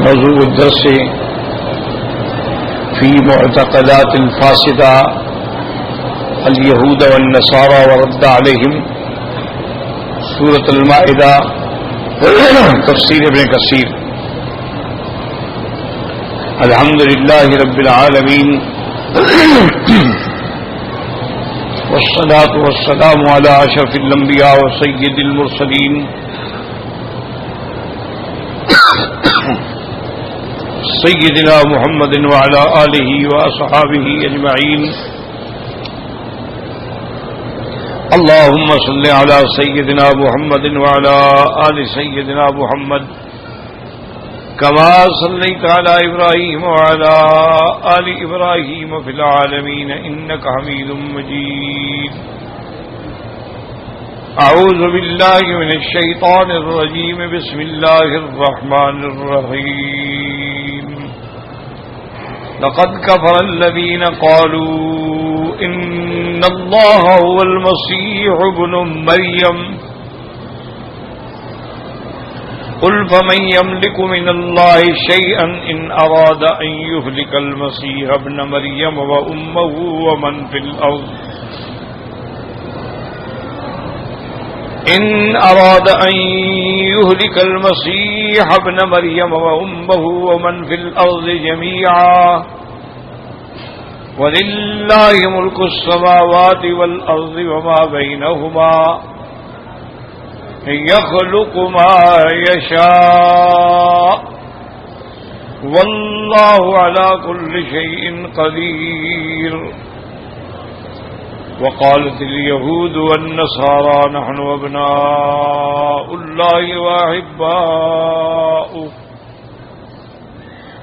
موضوع الدرس في معتقدات الفاسدة اليهود والنصارى ورد عليهم سورة المائدة تفسير ابن كثير. الحمد لله رب العالمين والصلاة والسلام على أشرف الأنبياء وسيد المرسلين سيدنا محمد وعلى آله وأصحابه أجمعين. اللهم صل على سيدنا محمد وعلى آل سيدنا محمد كما صليت على إبراهيم وعلى آل إبراهيم في العالمين إنك حميد مجيد. أعوذ بالله من الشيطان الرجيم. بسم الله الرحمن الرحيم. لقد كفر الذين قالوا إن الله هو المسيح ابن مريم قل فمن يملك من الله شيئا إن أراد أن يهلك المسيح ابن مريم وأمه ومن في الأرض إن أراد أن يهلك المسيح ابن مريم وأمه ومن في الأرض جميعا ولله ملك السماوات والأرض وما بينهما يخلق ما يشاء والله على كل شيء قدير. وقالت اليهود والنصارى نحن أبناء الله وأحباؤه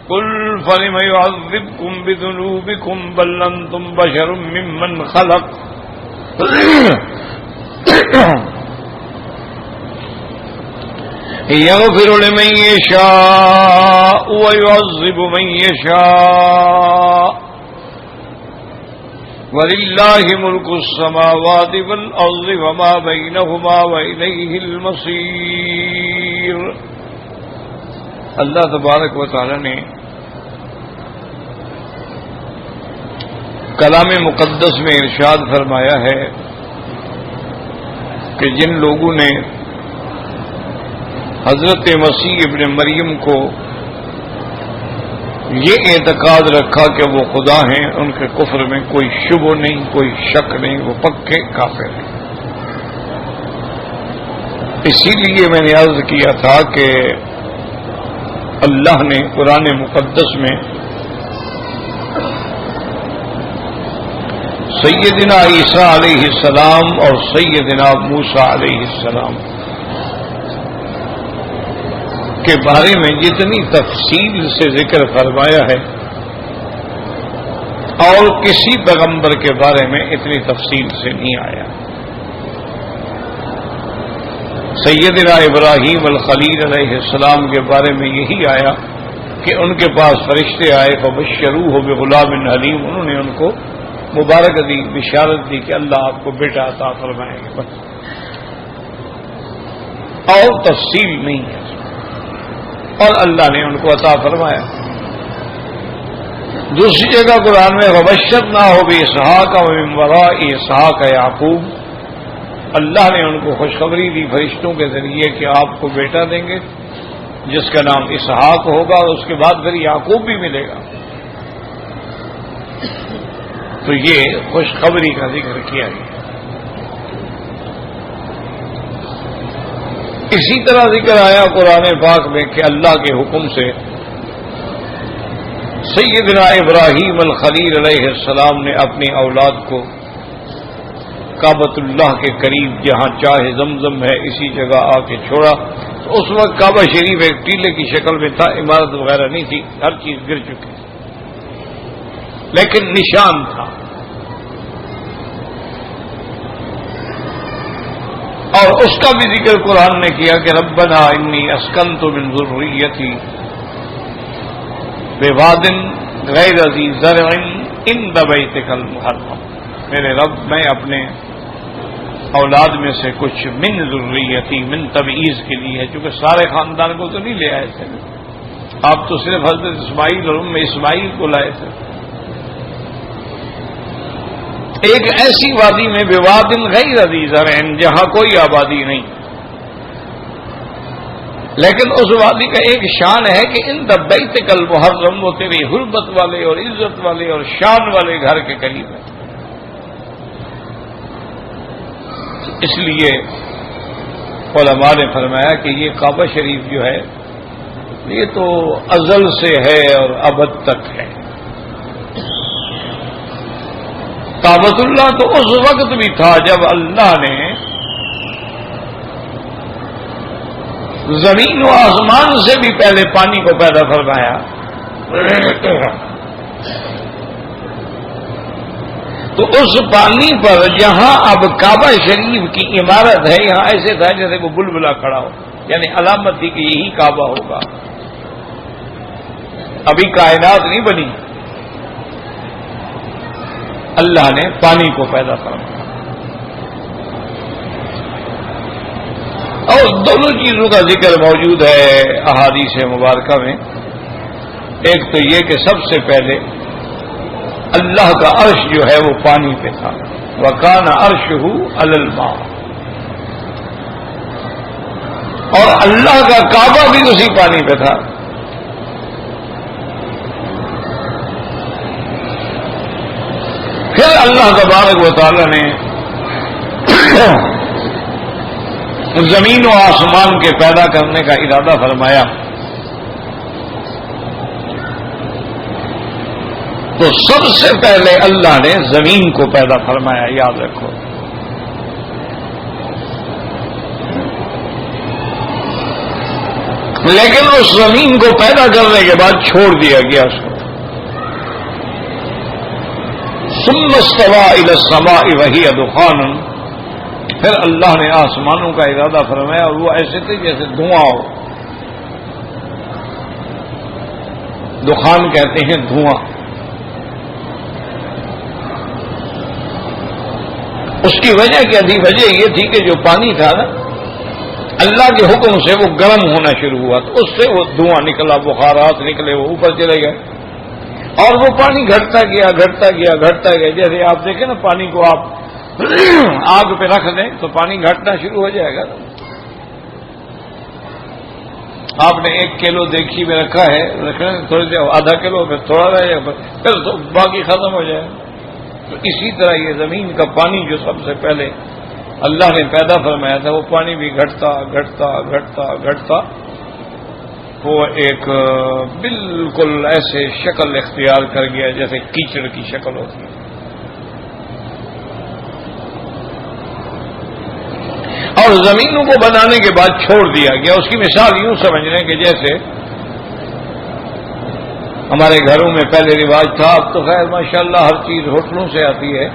قل فلم يعذبكم بذنوبكم بل أنتم بشر ممن خلق يغفر لمن يشاء ويعذب من يشاء ولله ملك السماوات والأرض وما بينهما وإليه المصير. اللہ تبارک و تعالی نے کلام مقدس میں ارشاد فرمایا ہے کہ جن لوگوں نے حضرت مسیح ابن مریم کو یہ اعتقاد رکھا کہ وہ خدا ہیں، ان کے کفر میں کوئی شبہ نہیں، کوئی شک نہیں، وہ پکے کافر ہیں. اسی لیے میں نے عرض کیا تھا کہ اللہ نے قرآن مقدس میں سیدنا عیسیٰ علیہ السلام اور سیدنا موسیٰ علیہ السلام کے بارے میں جتنی تفصیل سے ذکر فرمایا ہے اور کسی پیغمبر کے بارے میں اتنی تفصیل سے نہیں آیا. سیدنا ابراہیم الخلیل علیہ السلام کے بارے میں یہی آیا کہ ان کے پاس فرشتے آئے فبشروہ بغلام حلیم، انہوں نے ان کو مبارک دی، بشارت دی کہ اللہ آپ کو بیٹا عطا فرمائیں گے، بس اور تفصیل نہیں ہے، اور اللہ نے ان کو عطا فرمایا. دوسری جگہ قرآن میں وبشرناہ باسحاق ومن وراء اسحاق یعقوب، اللہ نے ان کو خوشخبری دی فرشتوں کے ذریعے کہ آپ کو بیٹا دیں گے جس کا نام اسحاق ہوگا اور اس کے بعد پھر یعقوب بھی ملے گا. تو یہ خوشخبری کا ذکر کیا گیا. اسی طرح ذکر آیا قرآن پاک میں کہ اللہ کے حکم سے سیدنا ابراہیم الخلیل علیہ السلام نے اپنی اولاد کو کعبۃ اللہ کے قریب جہاں چاہے زمزم ہے اسی جگہ آ کے چھوڑا. تو اس وقت کعبہ شریف ایک ٹیلے کی شکل میں تھا، عمارت وغیرہ نہیں تھی، ہر چیز گر چکی تھی، لیکن نشان تھا. اور اس کا بھی ذکر قرآن نے کیا کہ ربنا انی اسکنت من ذریتی بواد غیر ذی زرع عند بیتک المحرم، میرے رب میں اپنے اولاد میں سے کچھ من ذریتی، من تبعیض کے لیے ہے، چونکہ سارے خاندان کو تو نہیں لے آئے تھے، آپ تو صرف حضرت اسماعیل اور ام اسماعیل کو لائے تھے. ایک ایسی وادی میں بواد غیر ذی زرع جہاں کوئی آبادی نہیں، لیکن اس وادی کا ایک شان ہے کہ ان بیتک المحرم، وہ تیری حرمت والے اور عزت والے اور شان والے گھر کے قریب ہے. اس لیے علماء نے فرمایا کہ یہ کعبہ شریف جو ہے یہ تو ازل سے ہے اور ابد تک ہے. کعبۃ اللہ تو اس وقت بھی تھا جب اللہ نے زمین و آسمان سے بھی پہلے پانی کو پیدا فرمایا. تو اس پانی پر جہاں اب کعبہ شریف کی عمارت ہے یہاں ایسے تھا جیسے وہ بلبلا کھڑا ہو، یعنی علامت تھی کہ یہی کعبہ ہوگا. ابھی کائنات نہیں بنی، اللہ نے پانی کو پیدا فرمایا. اور دونوں چیزوں کا ذکر موجود ہے احادیث مبارکہ میں. ایک تو یہ کہ سب سے پہلے اللہ کا عرش جو ہے وہ پانی پہ تھا، وَكَانَ عَرْشُهُ عَلَى الْمَاءِ، اور اللہ کا کعبہ بھی اسی پانی پہ تھا. پھر اللہ تبارک و تعالی نے زمین و آسمان کے پیدا کرنے کا ارادہ فرمایا تو سب سے پہلے اللہ نے زمین کو پیدا فرمایا، یاد رکھو. لیکن اس زمین کو پیدا کرنے کے بعد چھوڑ دیا گیا اس کو. ثم استوى الى السماء وهي دخان، پھر اللہ نے آسمانوں کا ارادہ فرمایا اور وہ ایسے تھے جیسے دھواں ہو. دخان کہتے ہیں دھواں. اس کی وجہ کیا تھی؟ وجہ یہ تھی کہ جو پانی تھا نا اللہ کے حکم سے وہ گرم ہونا شروع ہوا تو اس سے وہ دھواں نکلا، بخارات نکلے، وہ اوپر چلے گئے اور وہ پانی گھٹتا گیا گھٹتا گیا گھٹتا گیا. جیسے آپ دیکھیں نا پانی کو آپ آگ پہ رکھ دیں تو پانی گھٹنا شروع ہو جائے گا. آپ نے 1 کلو دیگچی میں رکھا ہے، رکھنے تھوڑی دیر آدھا کلو پھر تھوڑا رہ جائے پھر تو باقی ختم ہو جائے. تو اسی طرح یہ زمین کا پانی جو سب سے پہلے اللہ نے پیدا فرمایا تھا وہ پانی بھی گھٹتا گھٹتا گھٹتا گھٹتا وہ ایک بالکل ایسے شکل اختیار کر گیا جیسے کیچڑ کی شکل ہوتی ہے. اور زمینوں کو بنانے کے بعد چھوڑ دیا گیا. اس کی مثال یوں سمجھ لیں کہ جیسے ہمارے گھروں میں پہلے رواج تھا، اب تو خیر ماشاءاللہ ہر چیز ہوٹلوں سے آتی ہے،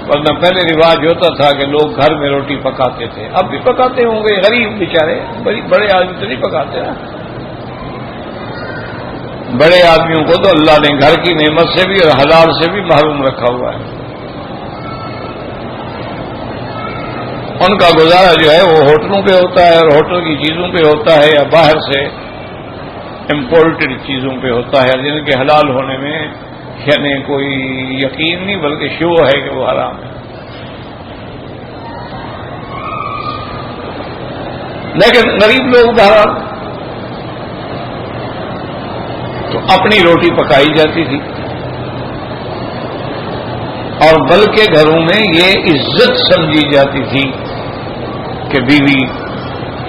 ورنہ پہلے رواج ہوتا تھا کہ لوگ گھر میں روٹی پکاتے تھے. اب بھی پکاتے ہوں گے، غریب بیچارے، بڑے آدمی تو نہیں پکاتے نا. بڑے آدمیوں کو تو اللہ نے گھر کی نعمت سے بھی اور حلال سے بھی محروم رکھا ہوا ہے. ان کا گزارا جو ہے وہ ہوٹلوں پہ ہوتا ہے اور ہوٹل کی چیزوں پہ ہوتا ہے یا باہر سے امپورٹڈ چیزوں پہ ہوتا ہے جن کے حلال ہونے میں یعنی کوئی یقین نہیں بلکہ شو ہے کہ وہ حرام ہے. لیکن غریب لوگ بہرحال تو اپنی روٹی پکائی جاتی تھی اور بلکہ گھروں میں یہ عزت سمجھی جاتی تھی کہ بیوی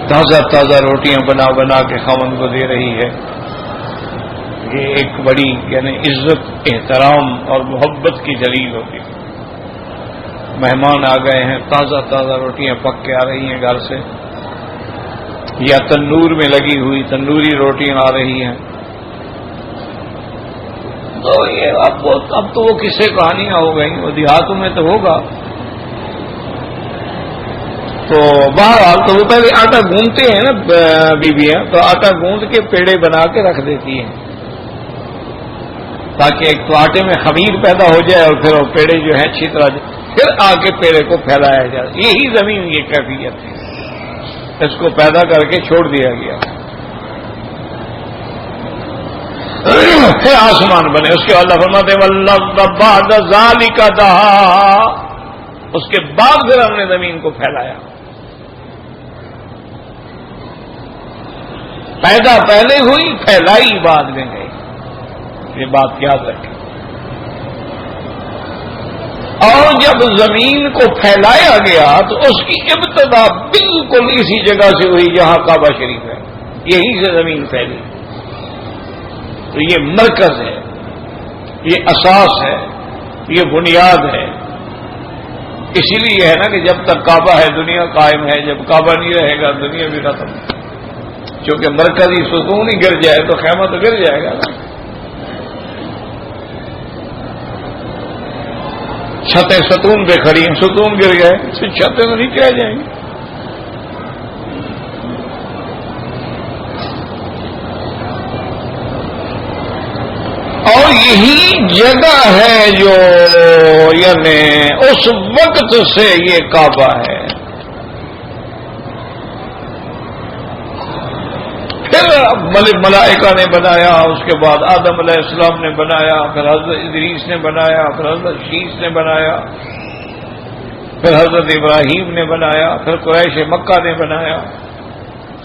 تازہ تازہ روٹیاں بنا بنا کے خاوند کو دے رہی ہے. یہ ایک بڑی یعنی عزت، احترام اور محبت کی دلیل ہوتی ہے. مہمان آ گئے ہیں، تازہ تازہ روٹیاں پک کے آ رہی ہیں گھر سے، یا تندور میں لگی ہوئی تندوری روٹیاں آ رہی ہیں. تو یہ اب تو وہ قصے کہانیاں ہو گئی، وہ دیہاتوں میں تو ہوگا. تو بہرحال تو وہ پہلے آٹا گوندتے ہیں نا بیویاں، تو آٹا گوند کے پیڑے بنا کے رکھ دیتی ہیں تاکہ ایک تو آٹے میں خمیر پیدا ہو جائے اور پھر وہ پیڑے جو ہیں اچھی طرح پھر آ کے پیڑے کو پھیلایا جائے. یہی زمین یہ کیفیت ہے، اس کو پیدا کر کے چھوڑ دیا گیا. پھر آسمان بنے. اس کے بعد اللہ فرماتے ہیں وَالْأَرْضَ بَعْدَ ذَلِكَ دَحَاهَا، اس کے بعد پھر ہم نے زمین کو پھیلایا. پیدا پہلے ہوئی، پھیلائی بعد میں گئی. یہ بات یاد رکھیں. اور جب زمین کو پھیلایا گیا تو اس کی ابتدا بالکل اسی جگہ سے ہوئی جہاں کعبہ شریف ہے. یہی سے زمین پھیلی. تو یہ مرکز ہے، یہ اساس ہے، یہ بنیاد ہے. اسی لیے ہے نا کہ جب تک کعبہ ہے دنیا قائم ہے، جب کعبہ نہیں رہے گا دنیا بھی ختم. چونکہ مرکزی ستون ہی گر جائے تو خیمہ تو گر جائے گا نا. چھتیں ستون پہ کھڑی ہیں، ستون گر گئے، چھتیں تو نہیں رہ جائیں گی. اور یہی جگہ ہے جو یعنی اس وقت سے یہ کعبہ ہے. پھر ملائکہ نے بنایا، اس کے بعد آدم علیہ السلام نے بنایا، پھر حضرت ادریس نے بنایا، پھر حضرت شیس نے بنایا، پھر حضرت ابراہیم نے بنایا، پھر قریش مکہ نے بنایا.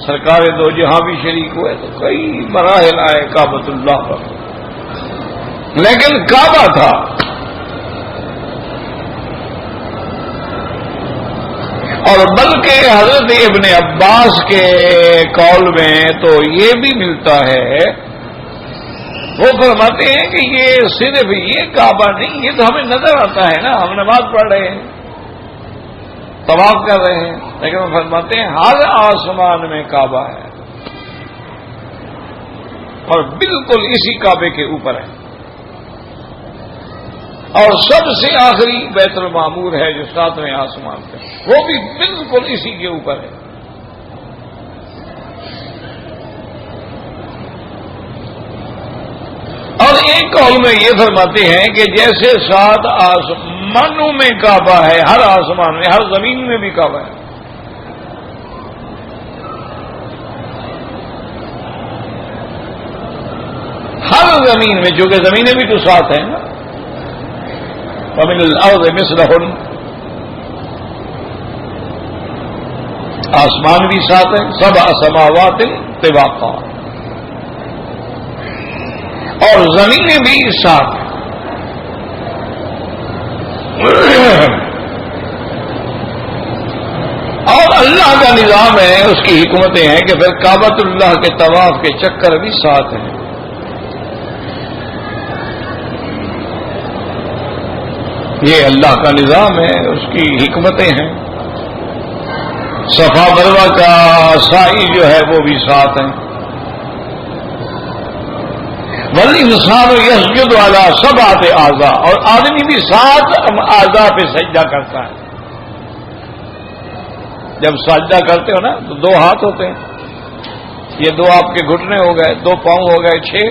سرکار دو جہاں بھی شریک ہوئے تو کئی مراحل آئے کعبۃ اللہ پر. لیکن کعبہ تھا. اور بلکہ حضرت ابن عباس کے قول میں تو یہ بھی ملتا ہے، وہ فرماتے ہیں کہ یہ صرف یہ کعبہ نہیں، یہ تو ہمیں نظر آتا ہے نا، ہم نماز پڑھ رہے ہیں، طواف کر رہے ہیں، لیکن وہ فرماتے ہیں ہر آسمان میں کعبہ ہے اور بالکل اسی کعبے کے اوپر ہے. اور سب سے آخری بیت المعمور ہے جو 7ویں آسمان پہ، وہ بھی بالکل اسی کے اوپر ہے. اور ایک قول میں یہ فرماتے ہیں کہ جیسے 7 آسمانوں میں کعبہ ہے، ہر آسمان میں، ہر زمین میں بھی کعبہ ہے. ہر زمین میں، چونکہ زمینیں بھی تو 7 ہیں نا. وَمِنَ الْأَرْضِ مِثْلَهُنَّ، آسمان بھی 7 ہیں، 7 سماوات طباقا، اور زمینیں بھی 7 ہیں. اور اللہ کا نظام ہے، اس کی حکمتیں ہیں کہ پھر کعبۃ اللہ کے طواف کے چکر بھی 7 ہیں. یہ اللہ کا نظام ہے، اس کی حکمتیں ہیں. صفا مروہ کا سعی جو ہے وہ بھی 7 ہیں. والانسان یسجد علی 7 اعضاء، اور آدمی بھی 7 اعضاء پہ سجدہ کرتا ہے. جب سجدہ کرتے ہو نا تو 2 ہاتھ ہوتے ہیں، یہ 2 آپ کے گھٹنے ہو گئے، 2 پاؤں ہو گئے 6،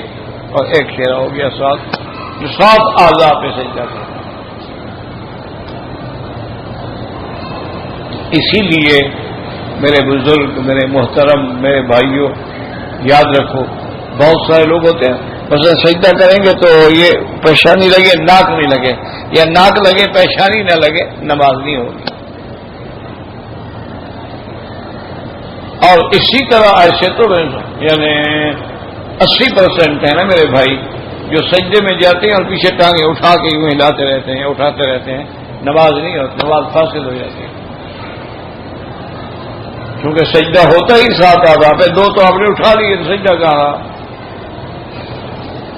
اور 1 چہرہ ہو گیا 7. جو 7 اعضاء پہ سجدہ کرتے ہیں. اسی لیے میرے بزرگ، میرے محترم، میرے بھائیوں، یاد رکھو بہت سارے لوگ ہوتے ہیں مثلا سجدہ کریں گے تو یہ پیشانی لگے ناک نہیں لگے، یا ناک لگے پیشانی نہ لگے، نماز نہیں ہوگی. اور اسی طرح ایسے تو یعنی 80% ہے نا میرے بھائی جو سجدے میں جاتے ہیں اور پیچھے ٹانگیں اٹھا کے یوں ہلاتے رہتے ہیں، اٹھاتے رہتے ہیں، نماز نہیں ہوتی، نماز فاسد ہو جاتی ہے. کیونکہ سجدہ ہوتا ہی 7 اعضاء پہ، 2 تو آپ نے اٹھا لیے، سجدہ کہا.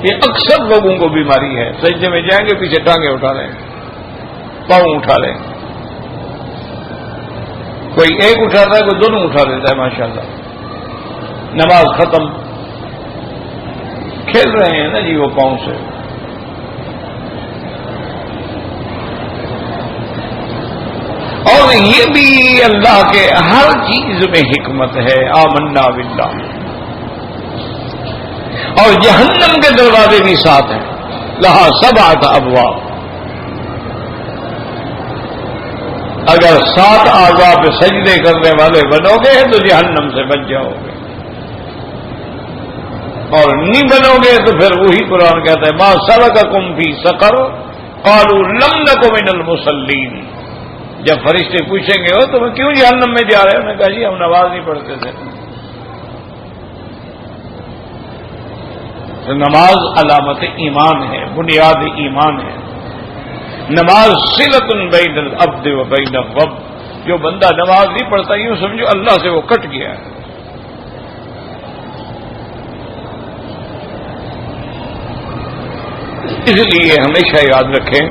یہ اکثر لوگوں کو بیماری ہے، سجدے میں جائیں گے پیچھے ٹانگیں اٹھا لیں گے، پاؤں اٹھا لیں گے. کوئی ایک اٹھاتا ہے، کوئی دونوں اٹھا لیتا ہے، ماشاءاللہ نماز ختم. کھیل رہے ہیں نا جی وہ پاؤں سے. اور یہ بھی اللہ کے ہر چیز میں حکمت ہے. آمنا باللہ. اور جہنم کے دروازے بھی 7 ہیں، لہا 7 ابواب. اگر 7 اعضاء پہ سجدے کرنے والے بنو گے تو جہنم سے بچ جاؤ گے. اور نہیں بنو گے تو پھر وہی قرآن کہتا ہے ما سلککم فی سقر قالوا لم نک من المصلین. جب فرشتے پوچھیں گے ہو تم کیوں جہنم میں جا رہے ہو؟ انہوں نے کہا جی ہم نماز نہیں پڑھتے تھے. تو نماز علامت ایمان ہے، بنیاد ایمان ہے. نماز صلۃ بین العبد و بین الرب. جو بندہ نماز نہیں پڑھتا یوں سمجھو اللہ سے وہ کٹ گیا ہے. اس لیے ہمیشہ یاد رکھیں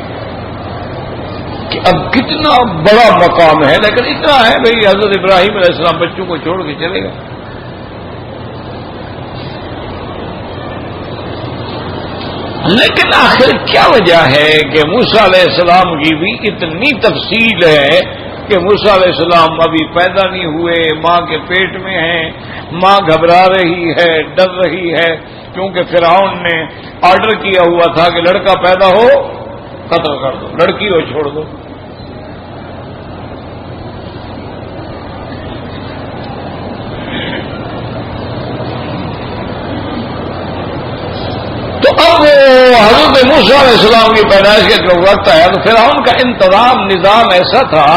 کہ اب کتنا بڑا مقام ہے، لیکن اتنا ہے بھئی حضرت ابراہیم علیہ السلام بچوں کو چھوڑ کے چلے گئے. لیکن آخر کیا وجہ ہے کہ موسیٰ علیہ السلام کی بھی اتنی تفصیل ہے کہ موسیٰ علیہ السلام ابھی پیدا نہیں ہوئے، ماں کے پیٹ میں ہیں، ماں گھبرا رہی ہے، ڈر رہی ہے، کیونکہ فرعون نے آرڈر کیا ہوا تھا کہ لڑکا پیدا ہو قتل کر دو، لڑکی ہو چھوڑ دو. تو اب حضرت موسیٰ علیہ السلام کی پیدائش کا جو وقت آیا تو فرعون کا انتظام نظام ایسا تھا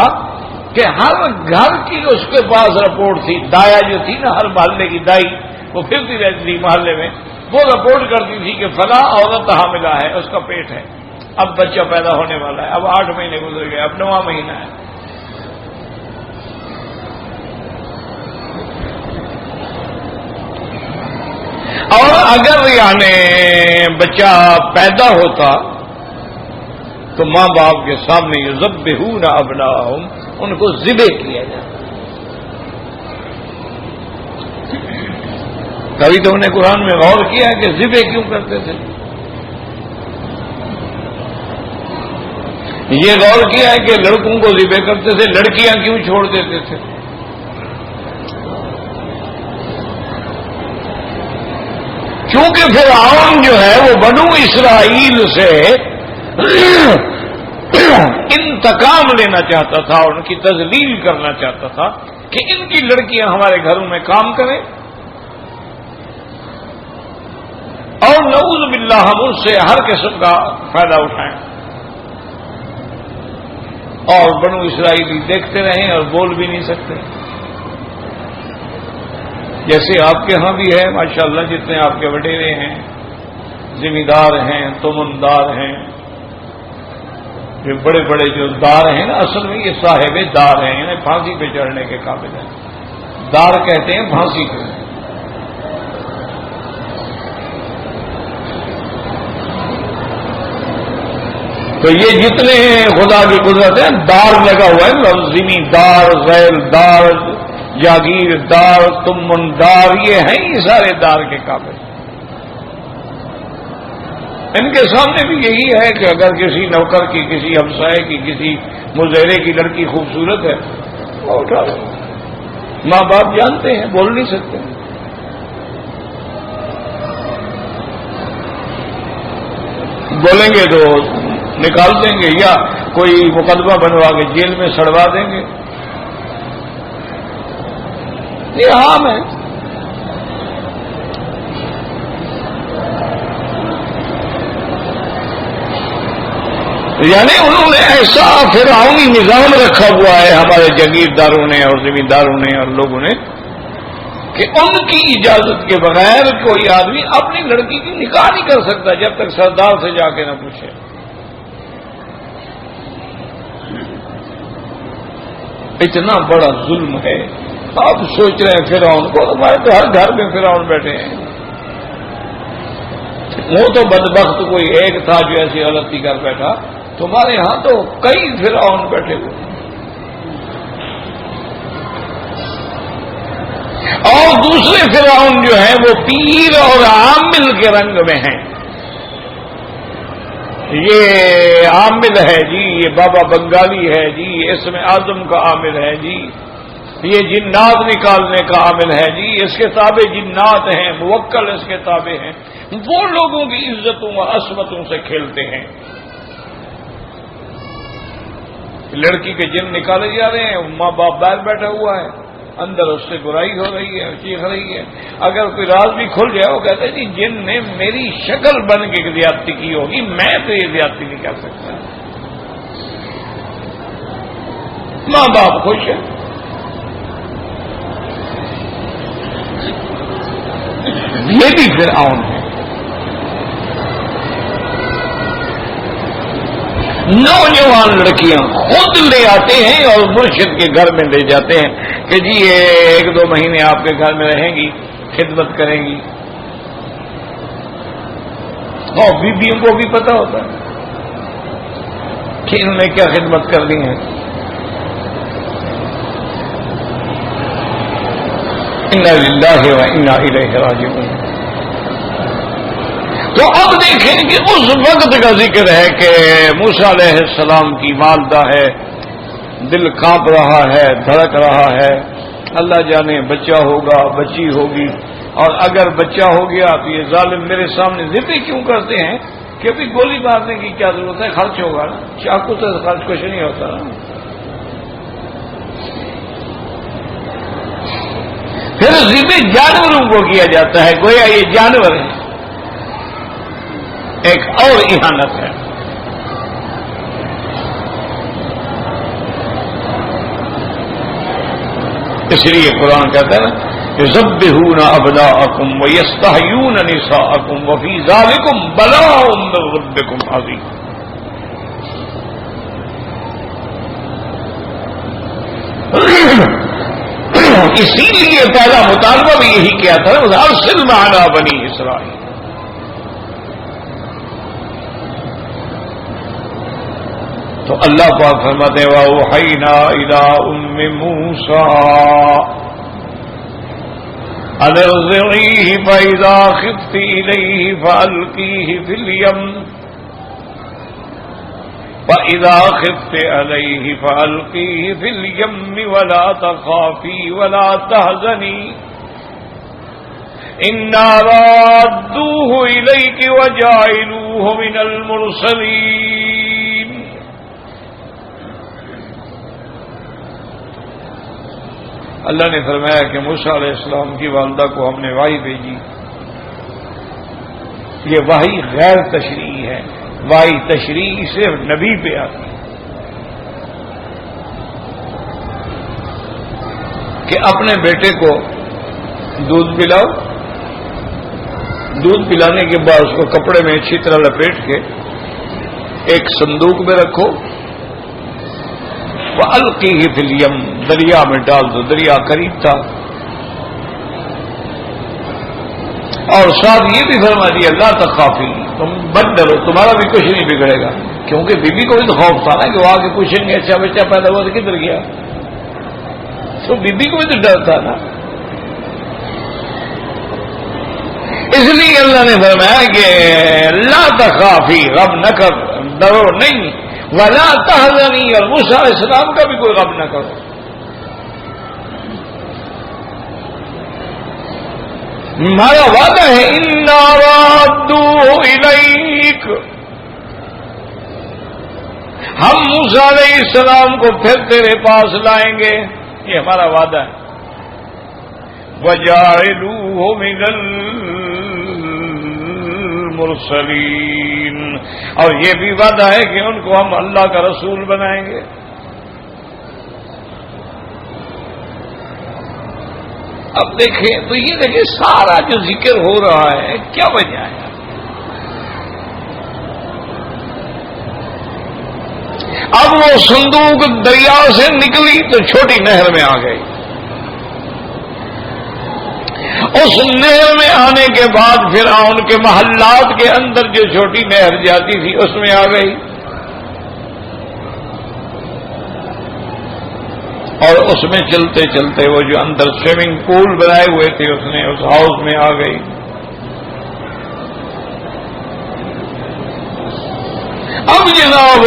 کہ ہر گھر کی اس کے پاس رپورٹ تھی. دایا جو تھی نا، ہر محلے کی دائی وہ پھرتی رہتی تھی محلے میں، وہ رپورٹ کرتی تھی کہ فلاں عورت حاملہ ہے، اس کا پیٹ ہے، اب بچہ پیدا ہونے والا ہے، اب 8 مہینے گزر گئے، اب 9واں مہینہ ہے. اور اگر یعنی بچہ پیدا ہوتا تو ماں باپ کے سامنے یذبحون ابناءہم، ان کو ذبح کیا جاتا. کبھی تو انہیں قرآن میں غور کیا کہ ذبح کیوں کرتے تھے؟ یہ غور کیا ہے کہ لڑکوں کو ذبح کرتے تھے، لڑکیاں کیوں چھوڑ دیتے تھے؟ کیونکہ فرعون جو ہے وہ بنو اسرائیل سے انتقام لینا چاہتا تھا، اور ان کی تذلیل کرنا چاہتا تھا کہ ان کی لڑکیاں ہمارے گھروں میں کام کریں اور نعوذ باللہ ہم ان سے ہر قسم کا فائدہ اٹھائیں. اور بنو اسرائیلی دیکھتے رہیں اور بول بھی نہیں سکتے. جیسے آپ کے ہاں بھی ہے ماشاءاللہ، جتنے آپ کے وڈیرے ہیں، ذمہ دار ہیں، تومندار ہیں، جو بڑے بڑے جو دار ہیں نا، اصل میں یہ صاحب دار ہیں، یعنی پھانسی پہ چڑھنے کے قابل ہیں. دار کہتے ہیں پھانسی کو. تو یہ جتنے خدا کی قدرت ہے، دار لگا ہوا ہے، زمین دار، ذیل دار، جاگیر دار، تمن دار، یہ ہیں یہ سارے دار کے قابل. ان کے سامنے بھی یہی ہے کہ اگر کسی نوکر کی، کسی ہمسائے کی، کسی مزہرے کی لڑکی خوبصورت ہے وہ اٹھا لو. ماں باپ جانتے ہیں، بول نہیں سکتے. بولیں گے تو نکال دیں گے یا کوئی مقدمہ بنوا کے جیل میں سڑوا دیں گے. یہ عام ہے. یعنی انہوں نے ایسا فرعونی نظام رکھا ہوا ہے ہمارے جاگیرداروں نے اور زمینداروں نے اور لوگوں نے کہ ان کی اجازت کے بغیر کوئی آدمی اپنی لڑکی کی نکاح نہیں کر سکتا جب تک سردار سے جا کے نہ پوچھے. اتنا بڑا ظلم ہے. آپ سوچ رہے ہیں فرعون کو، ہمارے تو ہر گھر میں فرعون بیٹھے ہیں. وہ تو بدبخت کوئی ایک تھا جو ایسی غلطی کر بیٹھا، تمہارے ہاں تو کئی فرعون بیٹھے ہوئے. اور دوسرے فرعون جو ہیں وہ پیر اور عامل کے رنگ میں ہیں. یہ عامل ہے جی، یہ بابا بنگالی ہے جی، یہ اسم اعظم کا عامل ہے جی، یہ جنات نکالنے کا عامل ہے جی، اس کے تابع جنات ہیں، موکل اس کے تابع ہیں. وہ لوگوں کی عزتوں و عصمتوں سے کھیلتے ہیں. لڑکی کے جن نکالے جا رہے ہیں، ماں باپ باہر بیٹھا ہوا ہے، اندر اس سے برائی ہو رہی ہے، چیخ رہی ہے. اگر کوئی راز بھی کھل جائے وہ کہتا ہے جی جن نے میری شکل بن کے زیادتی کی ہوگی، میں تو یہ زیادتی نہیں کر سکتا. ماں باپ خوش ہے. یہ بھی فرعون ہے. نوجوان لڑکیاں خود لے آتے ہیں اور مرشد کے گھر میں لے جاتے ہیں کہ جی یہ 1-2 مہینے آپ کے گھر میں رہیں گی، خدمت کریں گی. اور بیویوں کو بھی پتا ہوتا ہے کہ انہوں نے کیا خدمت کرنی ہے. انا للہ و انا الیہ راجعون. تو اب دیکھیں کہ اس وقت کا ذکر ہے کہ موسیٰ علیہ السلام کی والدہ ہے، دل کانپ رہا ہے، دھڑک رہا ہے. اللہ جانے بچہ ہوگا، بچی ہوگی، اور اگر بچہ ہو گیا تو یہ ظالم میرے سامنے ضدیں کیوں کرتے ہیں کہ ابھی گولی مارنے کی کیا ضرورت ہے، خرچ ہوگا نا، چاقو سے خرچ کچھ نہیں ہوتا نا. پھر ضدیں جانوروں کو کیا جاتا ہے، گویا یہ جانور ہیں. ایک اور اہانت ہے. اس لیے قرآن کہتا ہے نا یذبحون ابناءکم ویستحیون نساءکم وفی ذالکم بلاء من ربکم عظیم. اسی لیے پہلا مطالبہ بھی یہی کیا تھا ارسل معنا بنی اسرائیل. تو اللہ پاک فرماتے ہیں وَأَوْحَيْنَا إِلَىٰ أُمِّ مُوسَىٰ أَنِ ارْضِعِيهِ فَإِذَا خِفْتِ إِلَيْهِ فَأَلْقِيهِ فِي الْيَمِّ فَإِذَا خِفْتِ عَلَيْهِ فَأَلْقِيهِ فِي الْيَمِّ وَلَا تَخَافِي وَلَا تَحْزَنِي إِنَّا رَادُّوهُ إِلَيْكِ وَجَاعِلُوهُ مِنَ الْمُرْسَلِينَ. اللہ نے فرمایا کہ موسیٰ علیہ السلام کی والدہ کو ہم نے وحی بھیجی. یہ وحی غیر تشریعی ہے، وحی تشریعی صرف نبی پہ آتی ہے کہ اپنے بیٹے کو دودھ پلاؤ، دودھ پلانے کے بعد اس کو کپڑے میں اچھی طرح لپیٹ کے ایک صندوق میں رکھو، وَأَلْقِيهِ فِي الْيَمِّ دریا میں ڈال دو. دریا قریب تھا. اور ساتھ یہ بھی فرما دیا لا تخافی، تم مت ڈرو، تمہارا بھی کچھ نہیں بگڑے گا. کیونکہ بیوی کو بھی تو خوف تھا نا کہ وہ آگے پوچھیں گے اچھا بچہ پیدا ہوا تو کدھر گیا. تو بیوی کو بھی تو ڈر تھا نا. اس لیے اللہ نے فرمایا کہ لا تخافی، غم نہ کر، ڈرو نہیں، ولا تحزنی، اور موسیٰ علیہ السلام کا بھی کوئی غم نہ کرو. ہمارا وعدہ ہے انا رادوہ الیک، ہم موسیٰ علیہ السلام کو پھر تیرے پاس لائیں گے، یہ ہمارا وعدہ ہے. وجاعلوہ من المرسلین، اور یہ بھی وعدہ ہے کہ ان کو ہم اللہ کا رسول بنائیں گے. اب دیکھیں تو یہ دیکھیں سارا جو ذکر ہو رہا ہے کیا وجہ ہے. اب وہ صندوق دریا سے نکلی تو چھوٹی نہر میں آ گئی. اس نہر میں آنے کے بعد فرعون کے محلات کے اندر جو چھوٹی نہر جاتی تھی اس میں آ گئی، اور اس میں چلتے چلتے وہ جو اندر سوئمنگ پول بنائے ہوئے تھے اس نے اس ہاؤس میں آ گئی. اب جناب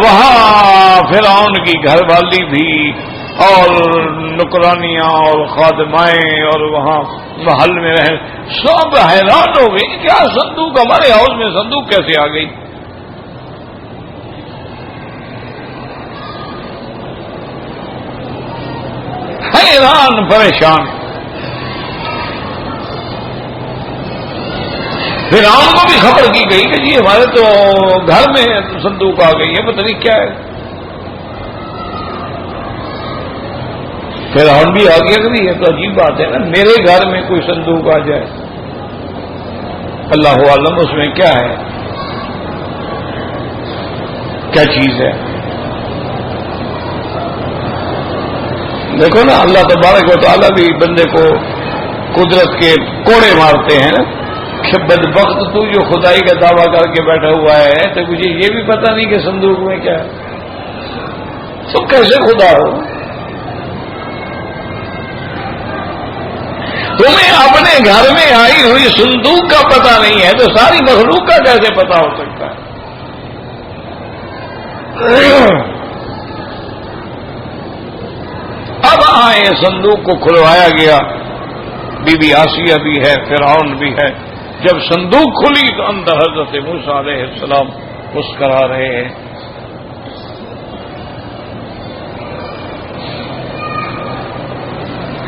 وہاں فرعون کی گھر والی بھی اور نکرانیاں اور خادمائیں اور وہاں محل میں رہے سب حیران ہو گئی، کیا صندوق ہمارے ہاؤس میں صندوق کیسے آ گئی. حیران پریشان. فرعون کو بھی خبر کی گئی کہ جی ہمارے تو گھر میں صندوق آ گئی ہے، پتہ نہیں کیا ہے. فرعون بھی آ گیا کہ یہ تو عجیب بات ہے نا، میرے گھر میں کوئی صندوق آ جائے، اللہ عالم اس میں کیا ہے، کیا چیز ہے. دیکھو نا، اللہ تبارک و تعالیٰ بھی بندے کو قدرت کے کوڑے مارتے ہیں نا کہ بدبخت تو جو خدائی کا دعویٰ کر کے بیٹھا ہوا ہے تو مجھے یہ بھی پتہ نہیں کہ صندوق میں کیا ہے، تو کیسے خدا ہو؟ تمہیں اپنے گھر میں آئی ہوئی صندوق کا پتہ نہیں ہے تو ساری مخلوق کا کیسے پتہ ہو سکتا ہے؟ اب آئے صندوق کو کھلوایا گیا، بی بی آسیہ بھی ہے، فرعون بھی ہے. جب صندوق کھلی تو اندر حضرت موسیٰ علیہ السلام مسکرا رہے ہیں.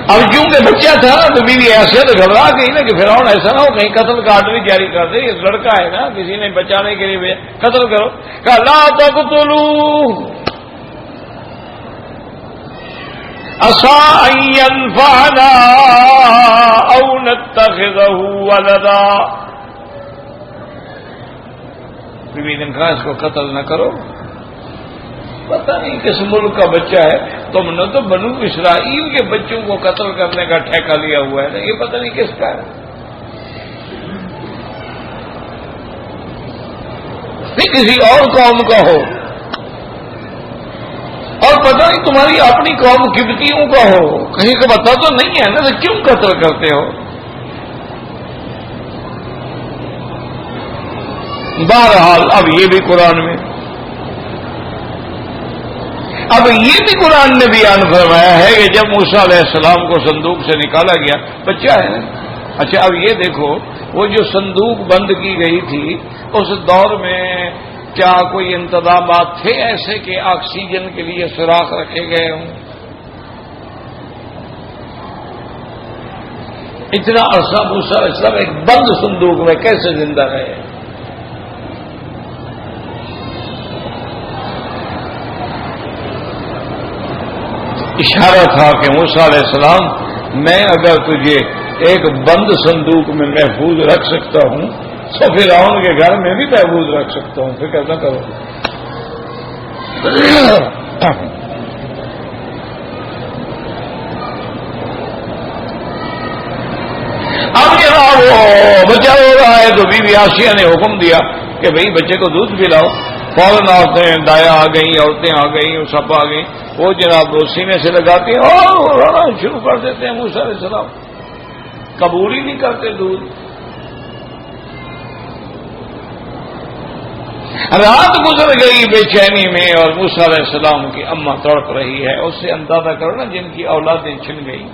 اب چونکہ بچہ تھا تو بیوی ایسے تو گھبرا گئی نا کہ فرعون ایسا نہ ہو کہیں قتل کا آرڈر جاری کر دے، یہ لڑکا ہے نا، کسی نے بچانے کے لیے قتل کرو. کہا لا تقتلوہ عسى أن ينفعنا أو نتخذه ولدا. بیوی نے کہا اس کو قتل نہ کرو، پتہ نہیں کس ملک کا بچہ ہے، تم نے تو بنو اسرائیل کے بچوں کو قتل کرنے کا ٹھیکہ لیا ہوا ہے نا، یہ پتہ نہیں کس کا ہے. نہیں کسی اور قوم کا ہو، اور پتہ نہیں تمہاری اپنی قوم قبطیوں کا ہو، کہیں کا پتہ تو نہیں ہے نا، تو کیوں قتل کرتے ہو؟ بہرحال اب یہ بھی قرآن میں، اب یہ بھی قرآن نے بیان فرمایا ہے کہ جب موسیٰ علیہ السلام کو صندوق سے نکالا گیا، بچہ ہے نا. اچھا اب یہ دیکھو، وہ جو صندوق بند کی گئی تھی اس دور میں کیا کوئی انتظامات تھے ایسے کہ آکسیجن کے لیے سوراخ رکھے گئے ہوں؟ اتنا عرصہ موسیٰ علیہ السلام ایک بند صندوق میں کیسے زندہ رہے؟ اشارہ تھا کہ موسیٰ علیہ السلام میں اگر تجھے ایک بند صندوق میں محفوظ رکھ سکتا ہوں تو فرعون کے گھر میں بھی محفوظ رکھ سکتا ہوں، فکر نہ کرو. اب جناب وہ بچہ ہو رہا ہے تو بی بی آسیہ نے حکم دیا کہ بھئی بچے کو دودھ پلاؤ. فوراً عورتیں دایا آ گئیں، عورتیں آ گئیں، وہ سب آ گئیں. وہ جناب سینے سے لگاتے ہیں اور رونا شروع کر دیتے ہیں. موسیٰ علیہ السلام قبول ہی نہیں کرتے دودھ. رات گزر گئی بے چینی میں اور موسیٰ علیہ السلام کی اماں تڑپ رہی ہے. اس سے اندازہ کرو نا جن کی اولادیں چھن گئی.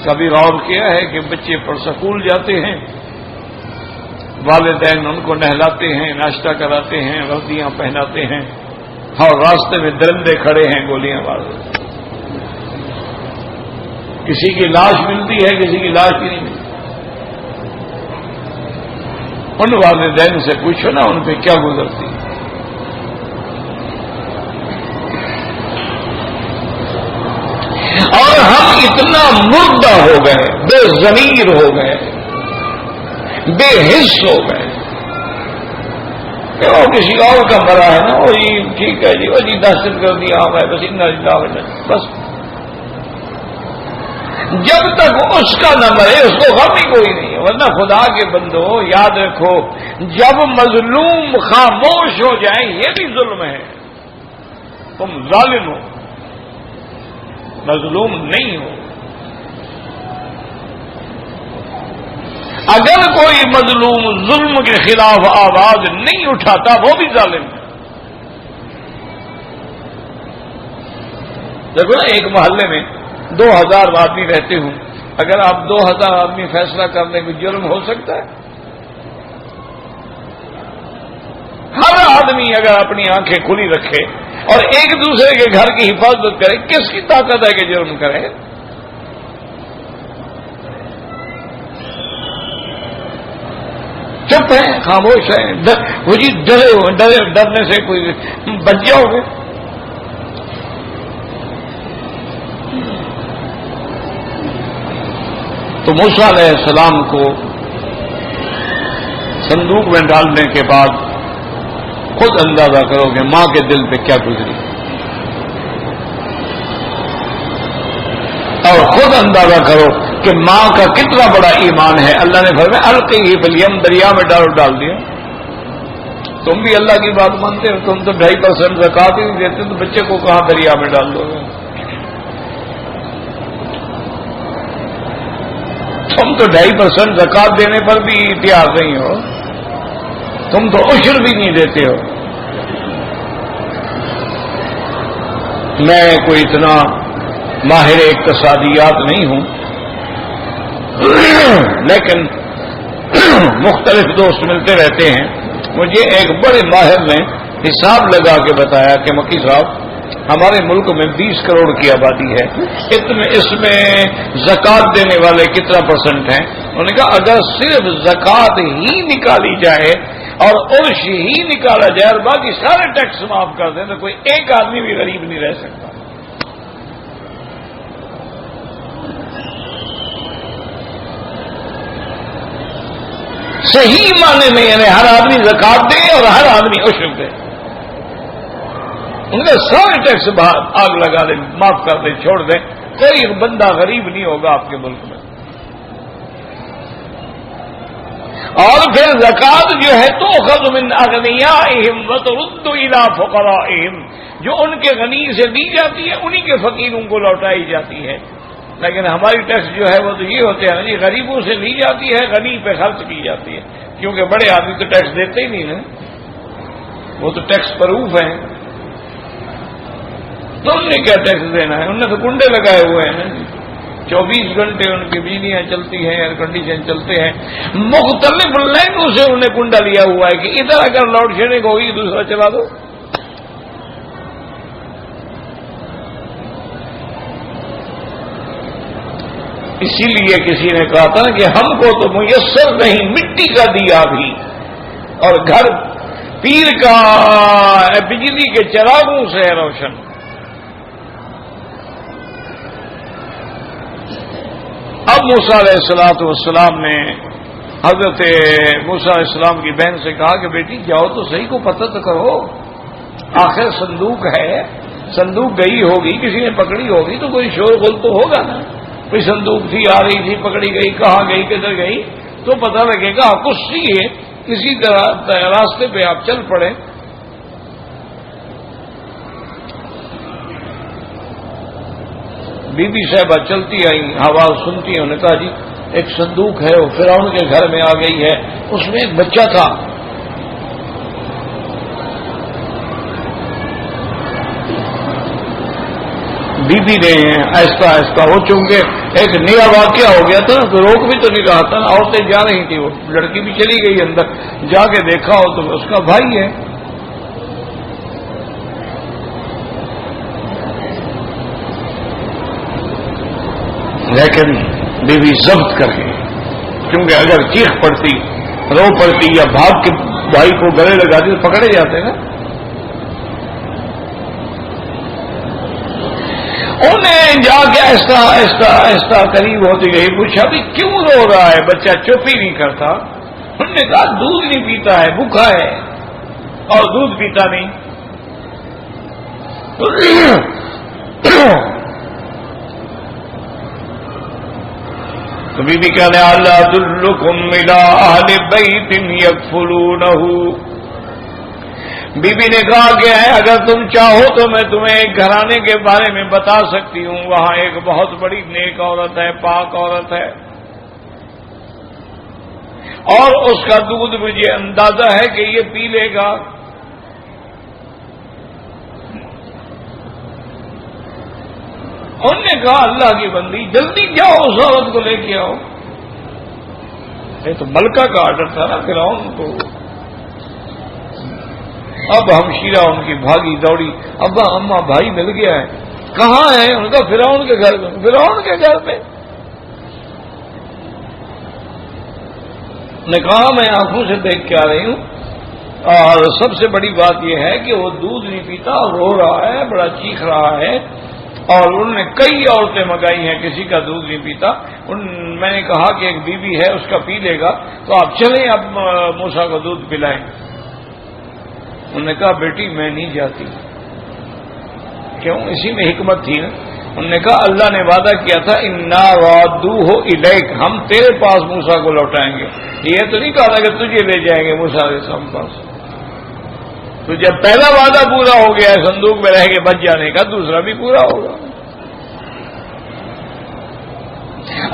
کبھی غور کیا ہے کہ بچے پر سکول جاتے ہیں، والدین ان کو نہلاتے ہیں، ناشتہ کراتے ہیں، وردیاں پہناتے ہیں، اور راستے میں درندے کھڑے ہیں گولیاں مارتے. کسی کی لاش ملتی ہے، کسی کی لاش ہی نہیں ملتی. ان والدین سے پوچھو نا ان پہ کیا گزرتی. اور ہم اتنا مردہ ہو گئے، بے ضمیر ہو گئے، بے حس ہو گئے کہ وہ کسی اور کا مرا ہے نا، وہ جی ٹھیک ہے جی، وہ جی دہشت گردی عام ہے، بس اتنا بس. جب تک اس کا نہ مرے اس کو غم ہی کوئی نہیں ہے. ورنہ خدا کے بندو یاد رکھو، جب مظلوم خاموش ہو جائیں یہ بھی ظلم ہے. تم ظالم ہو، مظلوم نہیں ہو. اگر کوئی مظلوم ظلم کے خلاف آواز نہیں اٹھاتا وہ بھی ظالم ہے. دیکھو نا، ایک محلے میں 2000 آدمی رہتے ہوں، اگر آپ 2000 آدمی فیصلہ کرنے کو جرم ہو سکتا ہے؟ ہر آدمی اگر اپنی آنکھیں کھلی رکھے اور ایک دوسرے کے گھر کی حفاظت کرے، کس کی طاقت ہے کہ جرم کرے؟ چپ ہیں، خاموش ہیں، وہ جی ڈرے ہوئے، ڈرنے سے کوئی بچ جاؤ گے؟ تو موسیٰ علیہ السلام کو صندوق میں ڈالنے کے بعد خود اندازہ کرو کہ ماں کے دل پہ کیا گزری، اور خود اندازہ کرو کہ ماں کا کتنا بڑا ایمان ہے۔ اللہ نے فرمایا القیہ فی الیم، دریا میں ڈال دیا۔ تم بھی اللہ کی بات مانتے ہو؟ تم تو 2.5% زکات ہی نہیں دیتے، تو بچے کو کہاں دریا میں ڈال دو گے؟ تم تو 2.5% زکات دینے پر بھی تیار نہیں ہو، تم تو عشر بھی نہیں دیتے ہو۔ میں کوئی اتنا ماہر اقتصادیات نہیں ہوں، لیکن مختلف دوست ملتے رہتے ہیں، مجھے ایک بڑے ماہر نے حساب لگا کے بتایا کہ مکی صاحب ہمارے ملک میں 20 کروڑ کی آبادی ہے، اس میں زکات دینے والے کتنا % ہیں؟ انہوں نے کہا اگر صرف زکات ہی نکالی جائے اور عرش ہی نکالا جائے اور باقی سارے ٹیکس معاف کر دیں تو کوئی ایک آدمی بھی غریب نہیں رہ سکتا۔ صحیح معنی میں یعنی ہر آدمی زکات دے اور ہر آدمی عشر دے، ان کے سارے ٹیکس آگ لگا دیں، معاف کر دیں، چھوڑ دیں، کوئی بندہ غریب نہیں ہوگا آپ کے ملک میں۔ اور پھر زکات جو ہے تو اخذ من اغنیائہم وترد الی فقرائہم، جو ان کے غنی سے لی جاتی ہے انہی کے فقیروں کو لوٹائی جاتی ہے۔ لیکن ہماری ٹیکس جو ہے وہ تو یہ ہوتے ہیں جی، غریبوں سے لی جاتی ہے، غنی پہ خرچ کی جاتی ہے، کیونکہ بڑے آدمی تو ٹیکس دیتے ہی نہیں نا، وہ تو ٹیکس پروف ہیں۔ تم نے کیا ٹیکس دینا ہے؟ انہوں نے تو کنڈے لگائے ہوئے ہیں، 24 گھنٹے ان کی بجلیاں چلتی ہیں، ایئر کنڈیشن چلتے ہیں، مختلف لائنوں سے انہوں نے کنڈا لیا ہوا ہے کہ ادھر اگر لوڈ شیڈنگ ہوگی دوسرا چلا دو۔ اسی لیے کسی نے کہا تھا کہ ہم کو تو میسر نہیں مٹی کا دیا بھی، اور گھر پیر کا بجلی کے چراغوں سے ہے روشن۔ اب موسیٰ علیہ السلام نے حضرت موسیٰ علیہ السلام کی بہن سے کہا کہ بیٹی جاؤ تو صحیح کو پتہ تو کرو، آخر صندوق ہے، صندوق گئی ہوگی، کسی نے پکڑی ہوگی تو کوئی شور غل تو ہوگا نا، کوئی صندوق تھی آ رہی تھی، پکڑی گئی، کہاں گئی، کدھر گئی، تو پتہ لگے گا۔ کچھ سی ہے، کسی طرح راستے پہ آپ چل پڑے۔ بی بی صاحبہ چلتی آئی، آواز سنتی ہیں، انہوں نے کہا جی ایک صندوق ہے، وہ فرعون کے گھر میں آ گئی ہے، اس میں ایک بچہ تھا۔ بی بی نے آہستہ آہستہ، وہ چونکہ ایک نیا واقعہ ہو گیا تھا نا تو روک بھی تو نہیں رہا تھا نا، عورتیں جا رہی تھی، وہ لڑکی بھی چلی گئی اندر، جا کے دیکھا ہو تو اس کا بھائی ہے۔ لیکن بی بی ضبط کر گئی، کیونکہ اگر چیخ پڑتی، رو پڑتی یا بھاگ کے بھائی کو گلے لگاتی تو پکڑے جاتے نا۔ انہیں جا کے آہستہ آہستہ آہستہ قریب ہوتی گئی، پوچھا بھی کیوں رو رہا ہے بچہ؟ چپ ہی نہیں کرتا۔ انہوں نے کہا دودھ نہیں پیتا ہے، بھوکا ہے اور دودھ پیتا نہیں۔ تو بی بی کہنے الا ادلکم الی اہل بیت یکفلونہ، بی بی نے کہا کہ اگر تم چاہو تو میں تمہیں ایک گھرانے کے بارے میں بتا سکتی ہوں، وہاں ایک بہت بڑی نیک عورت ہے، پاک عورت ہے، اور اس کا دودھ مجھے اندازہ ہے کہ یہ پی لے گا۔ انہوں نے کہا اللہ کی بندی جلدی جاؤ اس عورت کو لے کے آؤ۔ یہ تو ملکہ کا آرڈر تھا نا فرعون کو۔ اب ہمشیرہ ان کی بھاگی دوڑی، ابا اماں بھائی مل گیا ہے، کہاں ہے؟ ان کا فرعون کے گھر میں۔ فرعون کے گھر میں؟ نے کہا میں آنکھوں سے دیکھ کے آ رہی ہوں، اور سب سے بڑی بات یہ ہے کہ وہ دودھ نہیں پیتا، رو رہا ہے، بڑا چیخ رہا ہے، اور انہوں نے کئی عورتیں منگائی ہیں، کسی کا دودھ نہیں پیتا۔ میں نے کہا کہ ایک بیوی ہے اس کا پی لے گا، تو آپ چلیں اب موسیٰ کو دودھ پلائیں۔ انہوں نے کہا بیٹی میں نہیں جاتی۔ کیوں؟ اسی میں حکمت تھی نا۔ انہوں نے کہا اللہ نے وعدہ کیا تھا انا رادوہ الیک، ہم تیرے پاس موسیٰ کو لوٹائیں گے، یہ تو نہیں کہا تھا کہ تجھے لے جائیں گے موسیٰ علیہ السلام پاس۔ تو جب پہلا وعدہ پورا ہو گیا ہے صندوق میں رہ کے بچ جانے کا، دوسرا بھی پورا ہوگا۔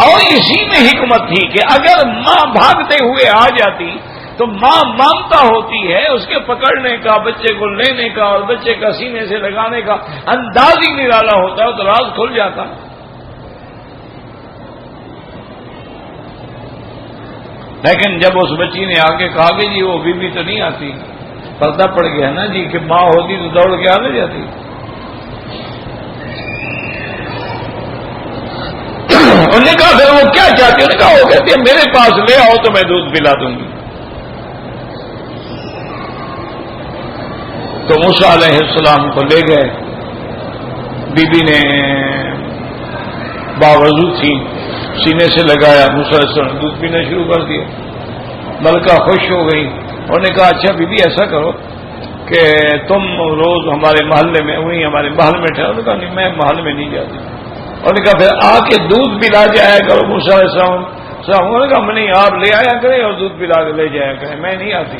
اور اسی میں حکمت تھی کہ اگر ماں بھاگتے ہوئے آ جاتی تو ماں مامتا ہوتی ہے، اس کے پکڑنے کا، بچے کو لینے کا اور بچے کا سینے سے لگانے کا انداز ہی نرالا ہوتا تو راز کھل جاتا۔ لیکن جب اس بچی نے آگے کہا کہ جی وہ بیوی تو نہیں آتی، پردہ پڑ گیا نا جی کہ ماں ہوتی تو دوڑ کے آ لے جاتی۔ انہوں نے کہا پھر وہ کیا چاہتی؟ انہوں نے کہا وہ کہتی ہے میرے پاس لے آؤ تو میں دودھ پلا دوں گی۔ تو موسیٰ علیہ السلام کو لے گئے، بی بی نے باوضو تھی، سینے سے لگایا، موسیٰ علیہ السلام دودھ پینا شروع کر دیا۔ ملکہ خوش ہو گئی، انہوں نے کہا اچھا بی بی ایسا کرو کہ تم روز ہمارے محلے میں، وہیں ہمارے محل میں ٹھہرو۔ انہوں نے کہا نہیں میں محل میں نہیں جاتی۔ انہوں نے کہا پھر آ کے دودھ پلا جایا کرو موسیٰ علیہ السلام۔ انہوں نے کہا نہیں آپ لے آیا کریں اور دودھ پلا کے لے جایا کریں، میں نہیں آتی۔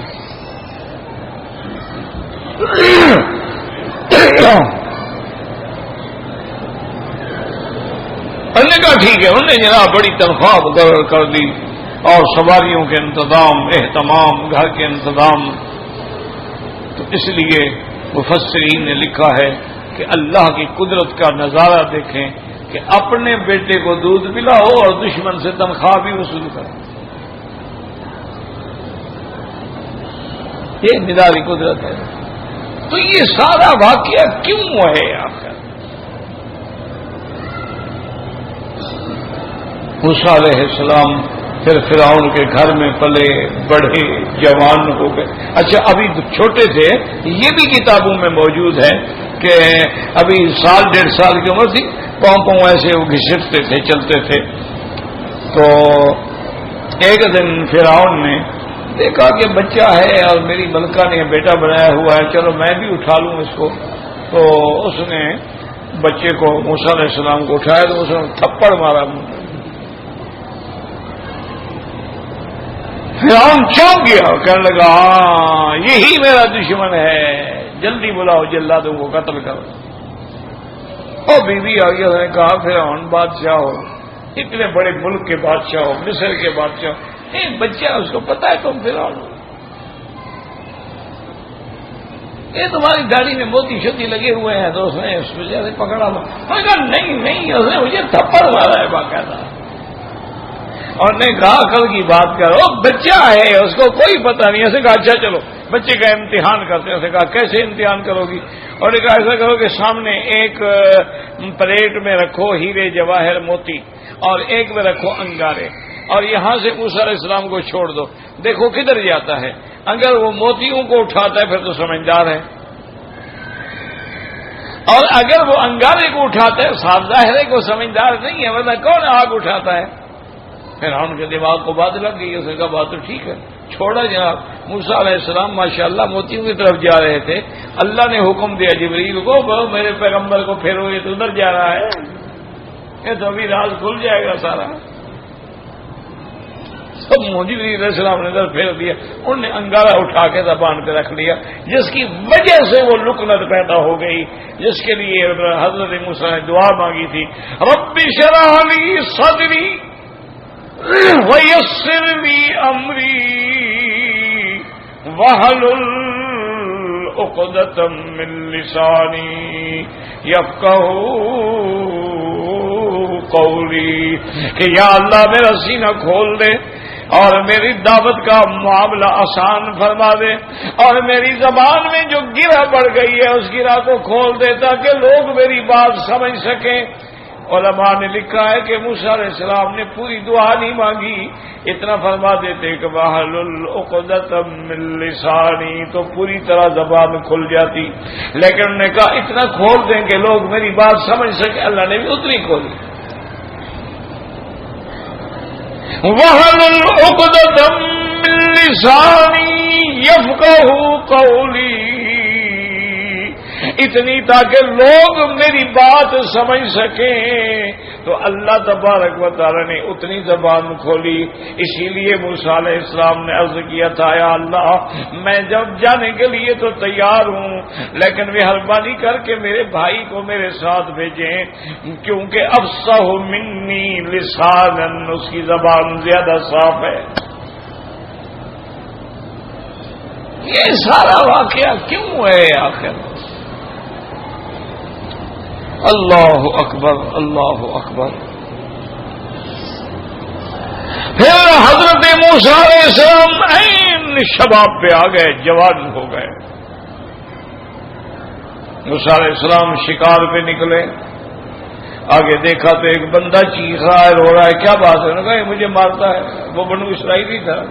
انہوں نے کہا ٹھیک ہے۔ انہوں نے جناب بڑی تنخواہ مقرر کر دی اور سواریوں کے انتظام، اہتمام، گھر کے انتظام۔ تو اس لیے مفسرین نے لکھا ہے کہ اللہ کی قدرت کا نظارہ دیکھیں کہ اپنے بیٹے کو دودھ پلاؤ اور دشمن سے تنخواہ بھی وصول کرو۔ یہ نرالی قدرت ہے۔ تو یہ سارا واقعہ کیوں ہے آخر؟ موسیٰ علیہ السلام پھر فرعون کے گھر میں پلے بڑھے، جوان ہو گئے۔ اچھا ابھی چھوٹے تھے، یہ بھی کتابوں میں موجود ہے کہ ابھی سال ڈیڑھ سال کی عمر تھی، پاؤں پاؤں ایسے وہ گھسٹتے تھے، چلتے تھے۔ تو ایک دن فرعون نے دیکھا کہ بچہ ہے اور میری ملکہ نے بیٹا بنایا ہوا ہے، چلو میں بھی اٹھا لوں اس کو۔ تو اس نے بچے کو، موسیٰ علیہ السلام کو اٹھایا تو اس نے تھپڑ مارا۔ فرعون چونک گیا، کہنے لگا ہاں یہی میرا دشمن ہے، جلدی بلاؤ جلادوں کو قتل کرو۔ اور بیوی آگے اس نے کہا فرعون بادشاہ ہو، اتنے بڑے ملک کے بادشاہ ہو، مصر کے بادشاہ ہو، ایک بچہ اس کو پتا ہے تم فرعون ہو، یہ تمہاری داڑھی میں موتی شوتی لگے ہوئے ہیں، تو اس نے اس وجہ سے پکڑا۔ میں نے کہا نہیں اس نے مجھے تھپڑ مارا ہے باقاعدہ۔ اور نے کہا عقل کی بات کرو، بچہ ہے اس کو کوئی پتہ نہیں۔ ایسے کہا اچھا چلو بچے کا امتحان کرتے ہیں۔ اسے کہا کیسے امتحان کرو گی؟ اور نے کہا ایسا کرو کہ سامنے ایک پلیٹ میں رکھو ہیرے جواہر موتی اور ایک میں رکھو انگارے، اور یہاں سے موسیٰ علیہ السلام کو چھوڑ دو، دیکھو کدھر جاتا ہے۔ اگر وہ موتیوں کو اٹھاتا ہے پھر تو سمجھدار ہے، اور اگر وہ انگارے کو اٹھاتا ہے صاف ظاہر ہے کہ وہ سمجھدار نہیں ہے، ورنہ کون آگ اٹھاتا ہے؟ پھر ان کے دماغ کو بات لگ گئی، اس نے کہا بات تو ٹھیک ہے، چھوڑا جناب۔ موسیٰ علیہ السلام ماشاءاللہ موتیوں کی طرف جا رہے تھے، اللہ نے حکم دیا جبریل کو میرے پیغمبر کو پھیرو، یہ تو ادھر جا رہا ہے، یہ تو ابھی راز کھل جائے گا سارا۔ سب جبریل علیہ السلام نے ادھر پھیر دیا، انہوں نے انگارہ اٹھا کے زبان پہ رکھ لیا، جس کی وجہ سے وہ لکنت پیدا ہو گئی، جس کے لیے حضرت موسیٰ نے دعا مانگی تھی، رب اشرح لی صدری وَيَسِّرْ لِي أَمْرِي وَاحْلُلْ عُقْدَةً مِّن لِّسَانِي يَفْقَهُوا قَوْلِي، کہ یا اللہ میرا سینہ کھول دے، اور میری دعوت کا معاملہ آسان فرما دے، اور میری زبان میں جو گرہ بڑھ گئی ہے اس گرہ کو کھول دے تاکہ لوگ میری بات سمجھ سکیں۔ علماء نے لکھا ہے کہ موسیٰ علیہ السلام نے پوری دعا نہیں مانگی، اتنا فرما دیتے کہ وَاحْلُلْ عُقْدَةً مِّن لِّسَانِي، تو پوری طرح زبان کھل جاتی، لیکن انہوں نے کہا اتنا کھول دیں کہ لوگ میری بات سمجھ سکیں، اللہ نے بھی اتنی کھولی۔ وَاحْلُلْ عُقْدَةً مِّن لِّسَانِي يَفْقَهُوا قَوْلِي، اتنی تاکہ لوگ میری بات سمجھ سکیں۔ تو اللہ تبارک و تعالی نے اتنی زبان کھولی، اسی لیے موسیٰ علیہ السلام نے عرض کیا تھا یا اللہ میں جب جانے کے لیے تو تیار ہوں، لیکن مہربانی کر کے میرے بھائی کو میرے ساتھ بھیجیں، کیونکہ افصح منی لسانا، اس کی زبان زیادہ صاف ہے۔ یہ سارا واقعہ کیوں ہے آخر؟ اللہ اکبر اللہ اکبر۔ پھر حضرت موسیٰ علیہ السلام عین شباب پہ آ گئے، جوان ہو گئے۔ موسیٰ علیہ السلام شکار پہ نکلے، آگے دیکھا تو ایک بندہ چیخ رہا ہے، رو رہا ہے، کیا بات ہے؟ انہوں نے کہا یہ مجھے مارتا ہے، وہ بنو اسرائیلی تھا۔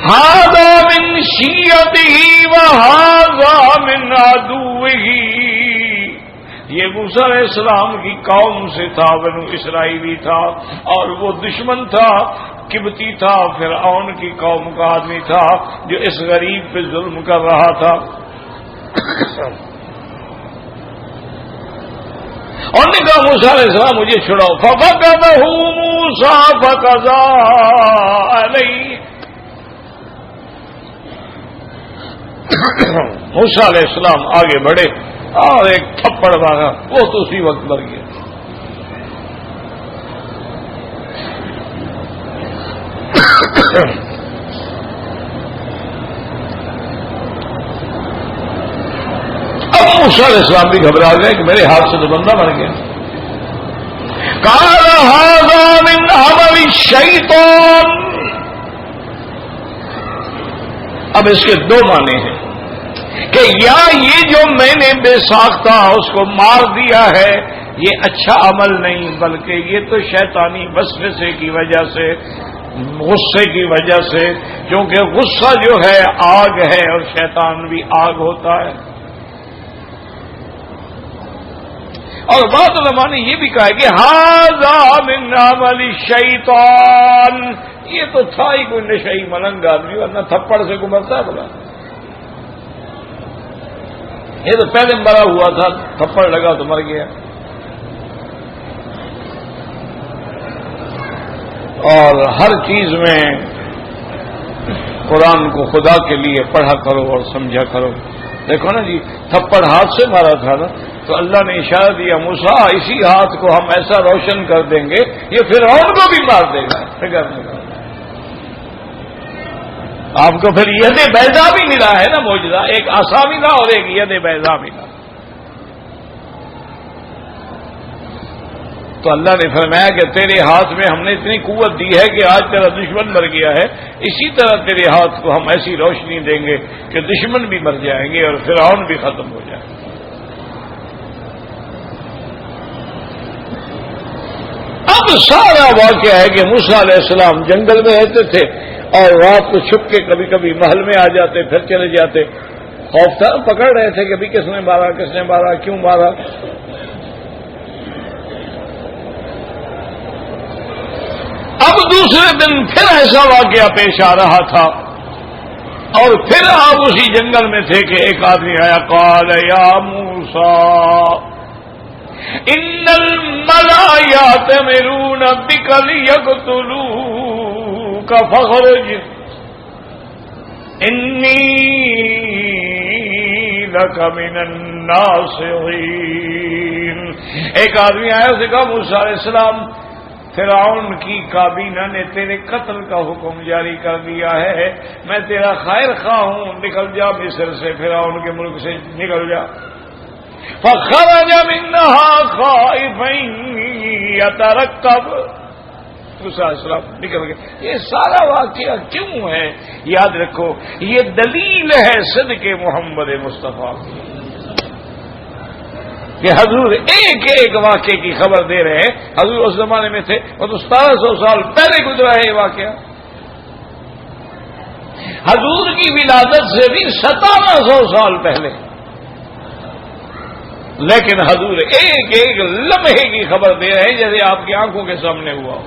هذا من شیعته وهذا من عدوه، یہ موسیٰ علیہ السلام کی قوم سے تھا، بنو اسرائیلی تھا، اور وہ دشمن تھا، قبطی تھا، فرعون کی قوم کا آدمی تھا جو اس غریب پہ ظلم کر رہا تھا۔ اور نے کہا موسیٰ علیہ السلام مجھے چھڑاؤ، فَفَقَدَهُ مُوسَىٰ فَقَضَىٰ عَلَيْهِ، موسیٰ علیہ السلام آگے بڑھے اور ایک تھپڑ مارا، وہ تو اسی وقت مر گیا۔ اب موسیٰ علیہ السلام بھی گھبرا گئے کہ میرے ہاتھ سے تو بندہ مر گیا۔ قال هذا من عمل الشیطان، اب اس کے دو معنی ہیں کہ یا یہ جو میں نے بے ساختہ اس کو مار دیا ہے یہ اچھا عمل نہیں، بلکہ یہ تو شیطانی وسوسے کی وجہ سے، غصے کی وجہ سے، کیونکہ غصہ جو ہے آگ ہے اور شیطان بھی آگ ہوتا ہے۔ اور بعض علماء نے یہ بھی کہا کہ ھذا من عمل الشیطان، یہ تو تھا ہی کوئی نشئی ملنگ آدمی، ورنہ تھپڑ سے کو مرتا ہے بولا، یہ تو پہلے مرا ہوا تھا، تھپڑ لگا تو مر گیا۔ اور ہر چیز میں قرآن کو خدا کے لیے پڑھا کرو اور سمجھا کرو۔ دیکھو نا جی، تھپڑ ہاتھ سے مارا تھا نا، تو اللہ نے اشارہ دیا موسیٰ اسی ہاتھ کو ہم ایسا روشن کر دیں گے یہ فرعون کو بھی مار دے گا۔ فکر نہیں کرو، آپ کو پھر ید بیضا بھی ملا ہے نا، معجزہ، ایک عصا ملا اور ایک ید بیضا ملا۔ تو اللہ نے فرمایا کہ تیرے ہاتھ میں ہم نے اتنی قوت دی ہے کہ آج تیرا دشمن مر گیا ہے، اسی طرح تیرے ہاتھ کو ہم ایسی روشنی دیں گے کہ دشمن بھی مر جائیں گے اور فرعون بھی ختم ہو جائے گا۔ اب سارا واقعہ ہے کہ موسیٰ علیہ السلام جنگل میں رہتے تھے اور رات کو چھپ کے کبھی کبھی محل میں آ جاتے، پھر چلے جاتے، خوف تھا، پکڑ رہے تھے کہ ابھی کس نے مارا، کس نے مارا، کیوں مارا۔ اب دوسرے دن پھر ایسا واقعہ پیش آ رہا تھا اور پھر آپ اسی جنگل میں تھے کہ ایک آدمی آیا، قال یا موسیٰ ان الملأ یأتمرون بک لیقتلوک فاخرج انی لک من الناصحین۔ ایک آدمی آیا، اسے کہا موسیٰ علیہ السلام فرعون کی کابینہ نے تیرے قتل کا حکم جاری کر دیا ہے، میں تیرا خیر خواہ ہوں، نکل جا مصر سے، فرعون کے ملک سے نکل جا۔ فخرج منها خائفا یترقب، موسیٰ علیہ السلام نکل گئے. یہ سارا واقعہ کیوں ہے؟ یاد رکھو یہ دلیل ہے صدق محمد مصطفیٰ کی کہ حضور ایک ایک واقعے کی خبر دے رہے ہیں. حضور اس زمانے میں تھے، وہ تو 1700 سال پہلے گزرا ہے یہ واقعہ. حضور کی ولادت سے بھی 1700 سال پہلے، لیکن حضور ایک ایک لمحے کی خبر دے رہے ہیں جیسے آپ کی آنکھوں کے سامنے ہوا ہو.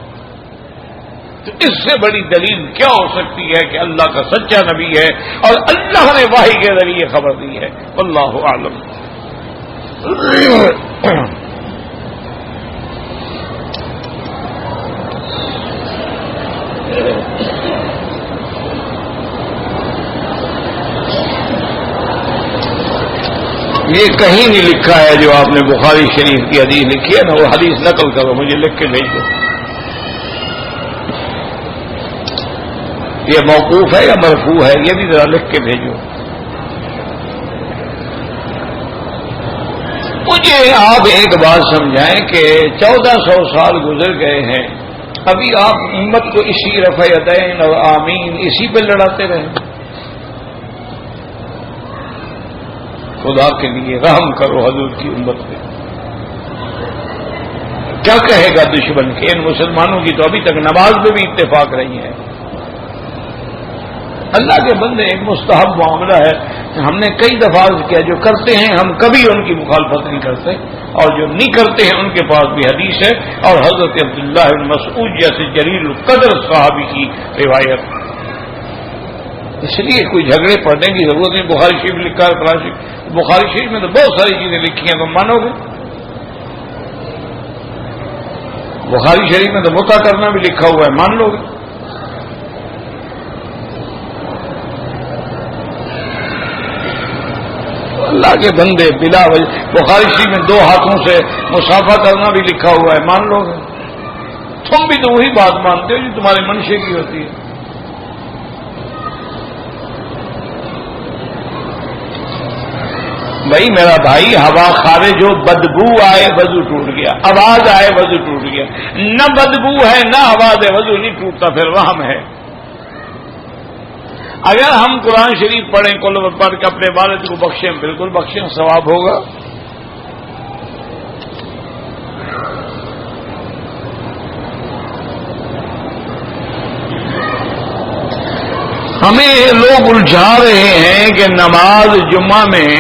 تو اس سے بڑی دلیل کیا ہو سکتی ہے کہ اللہ کا سچا نبی ہے اور اللہ نے وحی کے ذریعے خبر دی ہے. واللہ اعلم. یہ کہیں نہیں لکھا ہے جو آپ نے بخاری شریف کی حدیث لکھی ہے نا، وہ حدیث نقل کرو، مجھے لکھ کے بھیج دو. یہ موقوف ہے یا مرفوع ہے یہ بھی ذرا لکھ کے بھیجو. مجھے آپ ایک بات سمجھائیں کہ 1400 سال گزر گئے ہیں، ابھی آپ امت کو اسی رفع یدین اور آمین اسی پہ لڑاتے رہے. خدا کے لیے رحم کرو حضور کی امت پہ. کیا کہے گا دشمن کے؟ ان مسلمانوں کی تو ابھی تک نماز میں بھی اتفاق رہی ہے. اللہ کے بندے ایک مستحب معاملہ ہے، ہم نے کئی دفعہ کیا، جو کرتے ہیں ہم کبھی ان کی مخالفت نہیں کرتے، اور جو نہیں کرتے ہیں ان کے پاس بھی حدیث ہے. اور حضرت عبداللہ بن مسعود جیسے جلیل القدر صحابی کی روایت. اس لیے کوئی جھگڑے پڑنے کی ضرورت نہیں. بخاری شریف لکھا ہے، بخاری شریف میں تو بہت ساری چیزیں لکھی ہیں، تم مانو گے؟ بخاری شریف میں تو مطع کرنا بھی لکھا ہوا ہے، مان لو گے؟ اللہ کے بندے بلا وجہ بخاری شریف میں 2 ہاتھوں سے مصافحہ کرنا بھی لکھا ہوا ہے، مان لو گے؟ تم بھی تو وہی بات مانتے ہو جو تمہارے منشے کی ہوتی ہے. بھائی میرا بھائی، ہوا خارج ہو، بدبو آئے وضو ٹوٹ گیا، آواز آئے وضو ٹوٹ گیا. نہ بدبو ہے نہ آواز ہے، وضو نہیں ٹوٹتا، پھر وہم ہے. اگر ہم قرآن شریف پڑھیں، کل پڑھ کے اپنے والد کو بخشیں، بالکل بخشیں، ثواب ہوگا. ہمیں لوگ الجھا رہے ہیں کہ نماز جمعہ میں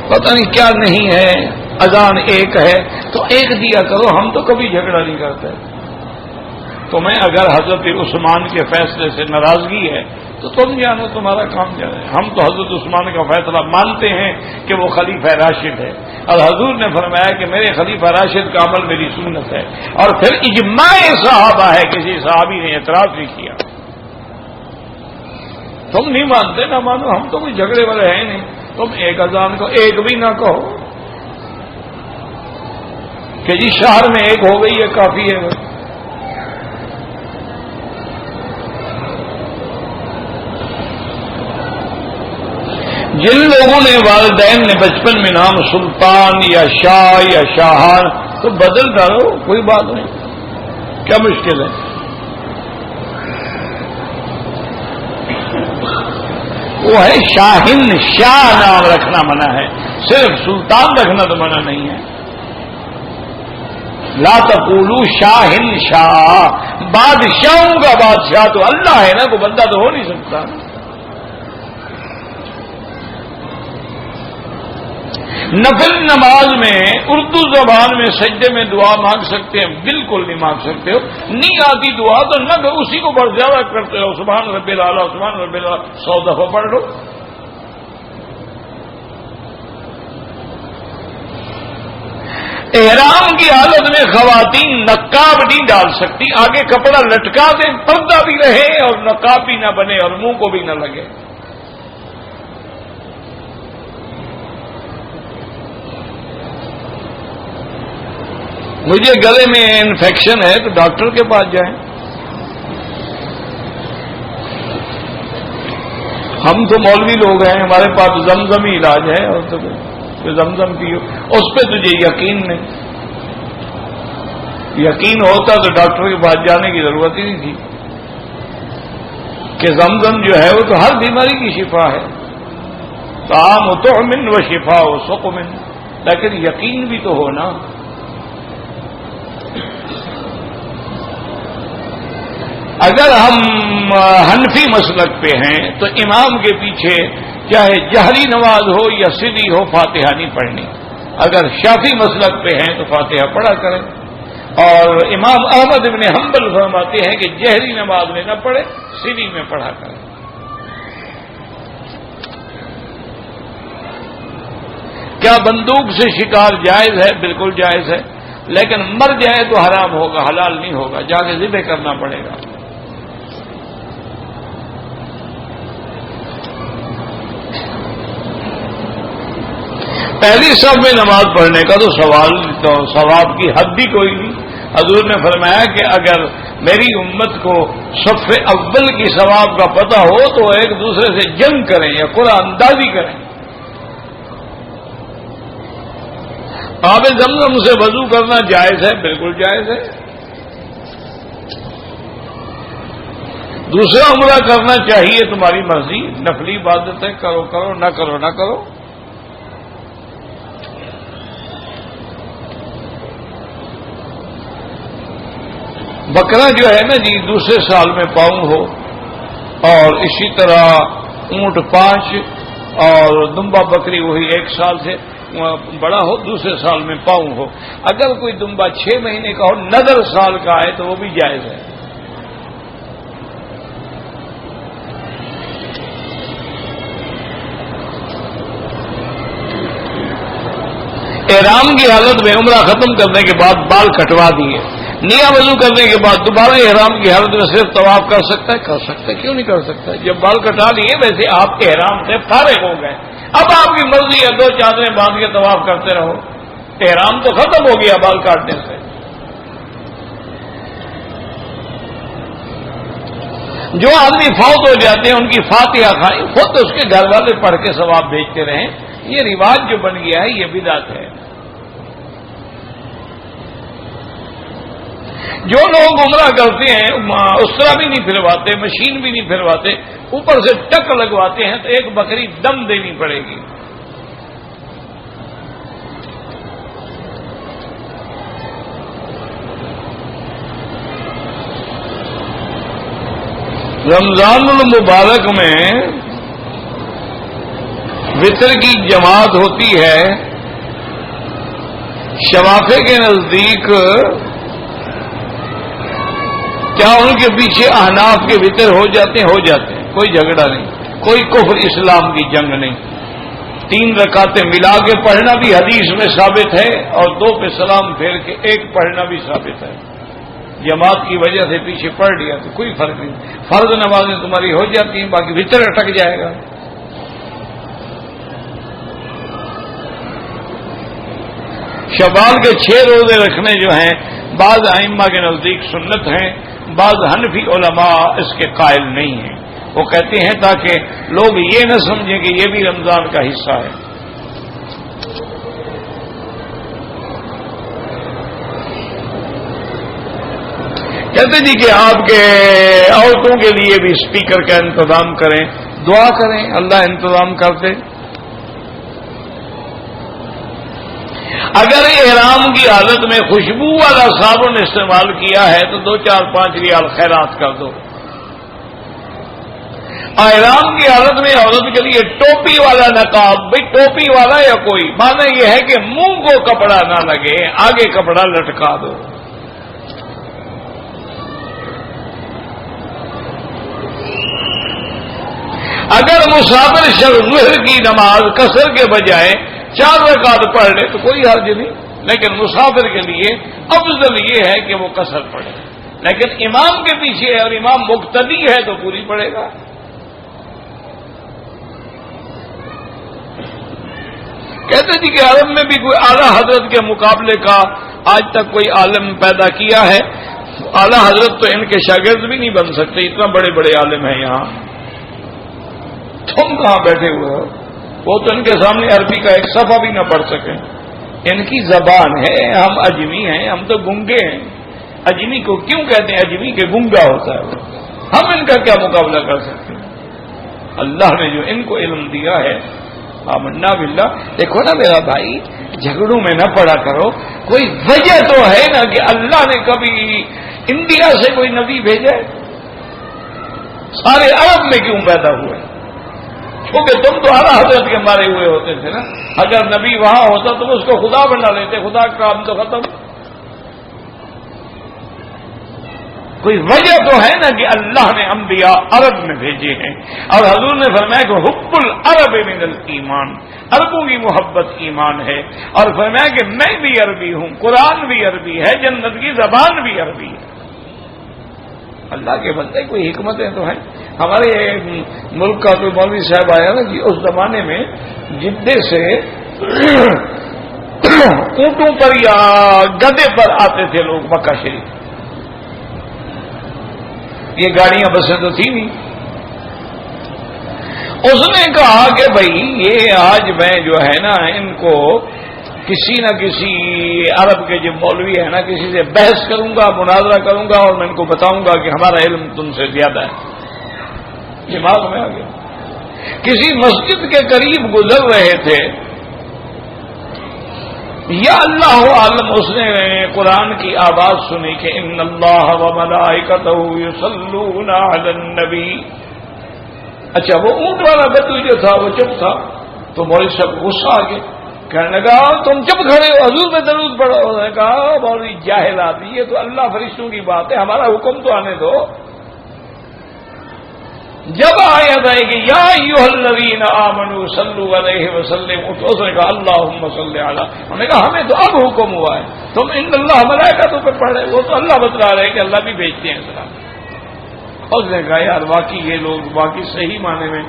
پتہ نہیں کیا نہیں ہے، اذان ایک ہے تو ایک دیا کرو. ہم تو کبھی جھگڑا نہیں کرتے. تمہیں اگر حضرت عثمان کے فیصلے سے ناراضگی ہے تو تم جانو، تمہارا کام جانے. ہم تو حضرت عثمان کا فیصلہ مانتے ہیں کہ وہ خلیفہ راشد ہے، اور حضور نے فرمایا کہ میرے خلیفہ راشد کا عمل میری سنت ہے. اور پھر اجماع صحابہ ہے، کسی صحابی نے اعتراض نہیں کیا. تم نہیں مانتے، نہ مانو، ہم تو کوئی جھگڑے والے ہیں نہیں. تم ایک اذان کو ایک بھی نہ کہو کہ جی شہر میں ایک ہو گئی ہے کافی ہے. جن لوگوں نے والدین نے بچپن میں نام سلطان یا شاہ یا شاہان تو بدل ڈالو، کوئی بات نہیں، کیا مشکل ہے. وہ ہے شاہن، شاہ نام رکھنا منع ہے، صرف سلطان رکھنا تو منع نہیں ہے. لا تقولوا شاہن شاہ، بادشاہوں کا بادشاہ تو اللہ ہے نا، کوئی بندہ تو ہو نہیں سکتا. نفل نماز میں اردو زبان میں سجدے میں دعا مانگ سکتے ہیں؟ بالکل نہیں مانگ سکتے ہو. نہیں آتی دعا تو نہ اسی کو بڑھ زیادہ کرتے ہو، سبحان رب الاعلیٰ سبحان رب الاعلیٰ 100 دفعہ پڑھ لو. احرام کی حالت میں خواتین نقاب نہیں ڈال سکتی، آگے کپڑا لٹکا دیں، پردہ بھی رہے اور نقاب بھی نہ بنے اور منہ کو بھی نہ لگے. مجھے گلے میں انفیکشن ہے تو ڈاکٹر کے پاس جائیں. ہم تو مولوی لوگ ہیں، ہمارے پاس زمزمی علاج ہے. اور تو کہ زمزم پیو، اس پہ تجھے یقین نہیں. یقین ہوتا تو ڈاکٹر کے پاس جانے کی ضرورت ہی نہیں تھی کہ زمزم جو ہے وہ تو ہر بیماری کی شفا ہے. طعام طعم و شفا و سقم، لیکن یقین بھی تو ہونا. اگر ہم حنفی مسلک پہ ہیں تو امام کے پیچھے چاہے جہری نماز ہو یا سری ہو فاتحہ نہیں پڑھنی. اگر شافی مسلک پہ ہیں تو فاتحہ پڑھا کریں. اور امام احمد ابن حنبل فرماتے ہیں کہ جہری نماز میں نہ پڑھے، سری میں پڑھا کریں. کیا بندوق سے شکار جائز ہے؟ بالکل جائز ہے، لیکن مر جائے تو حرام ہوگا، حلال نہیں ہوگا، جا کے ذبح کرنا پڑے گا. پہلی صف میں نماز پڑھنے کا تو ثواب کی حد بھی کوئی نہیں. حضور نے فرمایا کہ اگر میری امت کو صف اول کی ثواب کا پتہ ہو تو ایک دوسرے سے جنگ کریں یا قرآن اندازی کریں. آب زمزم سے وضو کرنا جائز ہے، بالکل جائز ہے. دوسرا عمرہ کرنا چاہیے، تمہاری مرضی، نفلی عبادت ہے، کرو کرو، نہ کرو نہ کرو. بکرا جو ہے نا جی دوسرے سال میں پاؤں ہو، اور اسی طرح اونٹ 5 اور دمبا بکری وہی 1 سال سے بڑا ہو، دوسرے سال میں پاؤں ہو. اگر کوئی دمبا 6 مہینے کا ہو، نظر سال کا ہے تو وہ بھی جائز ہے. احرام کی حالت میں عمرہ ختم کرنے کے بعد بال کٹوا دیے، نیا وضو کرنے کے بعد دوبارہ احرام کی حالت میں صرف طواف کر سکتا ہے؟ کر سکتا ہے، کیوں نہیں کر سکتا؟ جب بال کٹا لیے ویسے آپ احرام سے فارغ ہو گئے، اب آپ کی مرضی ہے 2 چادریں باندھ کے طواف کرتے رہو. احرام تو ختم ہو گیا بال کاٹنے سے. جو آدمی فوت ہو جاتے ہیں ان کی فاتحہ کھائیں، خود اس کے گھر والے پڑھ کے ثواب بھیجتے رہیں. یہ رواج جو بن گیا ہے یہ بدعت ہے. جو لوگ عمرہ کرتے ہیں اس طرح بھی نہیں پھرواتے، مشین بھی نہیں پھرواتے، اوپر سے ٹک لگواتے ہیں تو ایک بکری دم دینی پڑے گی. رمضان المبارک میں وطر کی جماعت ہوتی ہے. شوافے کے نزدیک کیا ان کے پیچھے احناف کے وطر ہو جاتے ہیں؟ ہو جاتے ہیں، کوئی جھگڑا نہیں، کوئی کفر اسلام کی جنگ نہیں. 3 رکعتیں ملا کے پڑھنا بھی حدیث میں ثابت ہے، اور 2 پہ سلام پھیر کے 1 پڑھنا بھی ثابت ہے. جماعت کی وجہ سے پیچھے پڑھ لیا تو کوئی فرق نہیں. فرض نمازیں تمہاری ہو جاتی ہیں، باقی وطر اٹک جائے گا. شوال کے 6 روزے رکھنے جو ہیں بعض ائمہ کے نزدیک سنت ہیں، بعض حنفی علماء اس کے قائل نہیں ہیں. وہ کہتے ہیں تاکہ لوگ یہ نہ سمجھیں کہ یہ بھی رمضان کا حصہ ہے. کہتے جی کہ آپ کے عورتوں کے لیے بھی اسپیکر کا انتظام کریں، دعا کریں اللہ انتظام کر دے. اگر احرام کی حالت میں خوشبو والا صابن استعمال کیا ہے تو 2-4-5 ریال خیرات کر دو. احرام کی حالت میں عورت کے لیے ٹوپی والا نقاب، بھائی ٹوپی والا یا کوئی، معنی یہ ہے کہ منہ کو کپڑا نہ لگے، آگے کپڑا لٹکا دو. اگر مسافر شخص ظہر کی نماز قصر کے بجائے 4 رکعت پڑھ لے تو کوئی حرج نہیں، لیکن مسافر کے لیے افضل یہ ہے کہ وہ قصر پڑھے. لیکن امام کے پیچھے ہے اور امام مقتدی ہے تو پوری پڑھے گا. کہتے جی کہ عرب میں بھی کوئی اعلیٰ حضرت کے مقابلے کا آج تک کوئی عالم پیدا کیا ہے. اعلیٰ حضرت تو ان کے شاگرد بھی نہیں بن سکتے، اتنا بڑے بڑے عالم ہیں یہاں. تم کہاں بیٹھے ہوئے ہو؟ وہ تو ان کے سامنے عربی کا ایک صفحہ بھی نہ پڑھ سکیں. ان کی زبان ہے، ہم اجمی ہیں، ہم تو گنگے ہیں. اجمی کو کیوں کہتے ہیں؟ اجمی کے گنگا ہوتا ہے وہ. ہم ان کا کیا مقابلہ کر سکتے ہیں؟ اللہ نے جو ان کو علم دیا ہے، آمنا باللہ. دیکھو نا میرا بھائی، جھگڑوں میں نہ پڑا کرو. کوئی وجہ تو ہے نا کہ اللہ نے کبھی انڈیا سے کوئی نبی بھیجے؟ سارے عرب میں کیوں پیدا ہوئے؟ کیونکہ تم تو اعلیٰ حضرت کے مارے ہوئے ہوتے تھے نا. اگر نبی وہاں ہوتا تم اس کو خدا بنا لیتے. خدا کا کام تو ختم. کوئی وجہ تو ہے نا کہ اللہ نے انبیاء عرب میں بھیجے ہیں. اور حضور نے فرمایا کہ حب العرب من الایمان، عربوں کی محبت ایمان ہے. اور فرمایا کہ میں بھی عربی ہوں، قرآن بھی عربی ہے، جنت کی زبان بھی عربی ہے. اللہ کے بندے کوئی حکمتیں تو ہیں. ہمارے ملک کا کوئی مولوی صاحب آیا نا کہ اس زمانے میں جدے سے اونٹوں پر یا گدے پر آتے تھے لوگ مکہ شریف. یہ گاڑیاں بسیں تو تھی نہیں. اس نے کہا کہ بھائی یہ آج میں جو ہے نا ان کو کسی نہ کسی عرب کے جو مولوی ہے نا کسی سے بحث کروں گا، مناظرہ کروں گا، اور میں ان کو بتاؤں گا کہ ہمارا علم تم سے زیادہ ہے. دماغ میں آ گیا. کسی مسجد کے قریب گزر رہے تھے، یا اللہ عالم اس نے قرآن کی آواز سنی کہ ان اللہ و ملائکتہ یصلون علی النبی. اچھا وہ اونٹ والا بدو جو تھا وہ چپ تھا. تو مولوی صاحب غصہ آ گیا، کہنے لگا تم چپ کھڑے ہو، حضور پہ درود پڑھو. انہوں نے کہا مولوی جاہل آدمی، یہ تو اللہ فرشتوں کی بات ہے، ہمارا حکم تو آنے دو. جب آیت آئے کہ یا ایھا الذین آمنوا صلوا علیہ وسلموا، تو اس نے کہا اللہم صلی علی. انہوں نے کہا ہمیں تو اب حکم ہوا ہے، تم ان اللہ ملائکتہ پہ پڑھ رہے. وہ تو اللہ بتلا رہے کہ اللہ بھی بھیجتے ہیں اسلام. اس نے کہا یار واقعی یہ لوگ واقعی صحیح معنی میں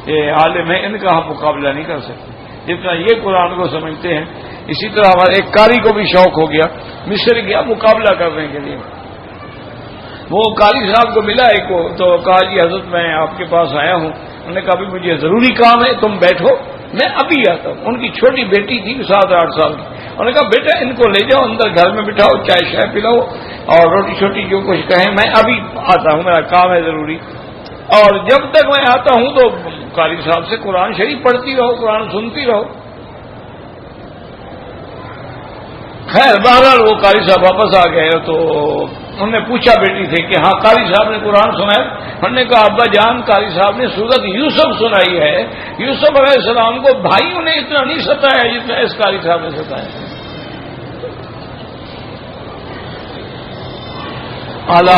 یہ عالم ہیں، ان کا ہم مقابلہ نہیں کر سکتے جتنا یہ قرآن کو سمجھتے ہیں. اسی طرح ہمارے ایک قاری کو بھی شوق ہو گیا، مصر گیا مقابلہ کرنے کے لیے. وہ قاری صاحب کو ملا ایک کو، تو کہا جی حضرت میں آپ کے پاس آیا ہوں. انہوں نے کہا ابھی مجھے ضروری کام ہے، تم بیٹھو میں ابھی آتا ہوں. ان کی چھوٹی بیٹی تھی 7-8 سال کی. انہوں نے کہا بیٹا ان کو لے جاؤ اندر گھر میں بٹھاؤ، چائے شائے پلاؤ اور روٹی چھوٹی جو کچھ کہیں، میں ابھی آتا ہوں، میرا کام ہے ضروری. اور جب تک میں آتا ہوں تو قاری صاحب سے قرآن شریف پڑھتی رہو، قرآن سنتی رہو. خیر بہرحال وہ قاری صاحب واپس آ گئے. تو انہوں نے پوچھا بیٹی سے کہ ہاں قاری صاحب نے قرآن سنایا؟ انہوں نے کہا ابا جان قاری صاحب نے سورت یوسف سنائی ہے. یوسف علیہ السلام کو بھائیوں نے اتنا نہیں ستایا جتنا اس قاری صاحب نے ستایا. اعلیٰ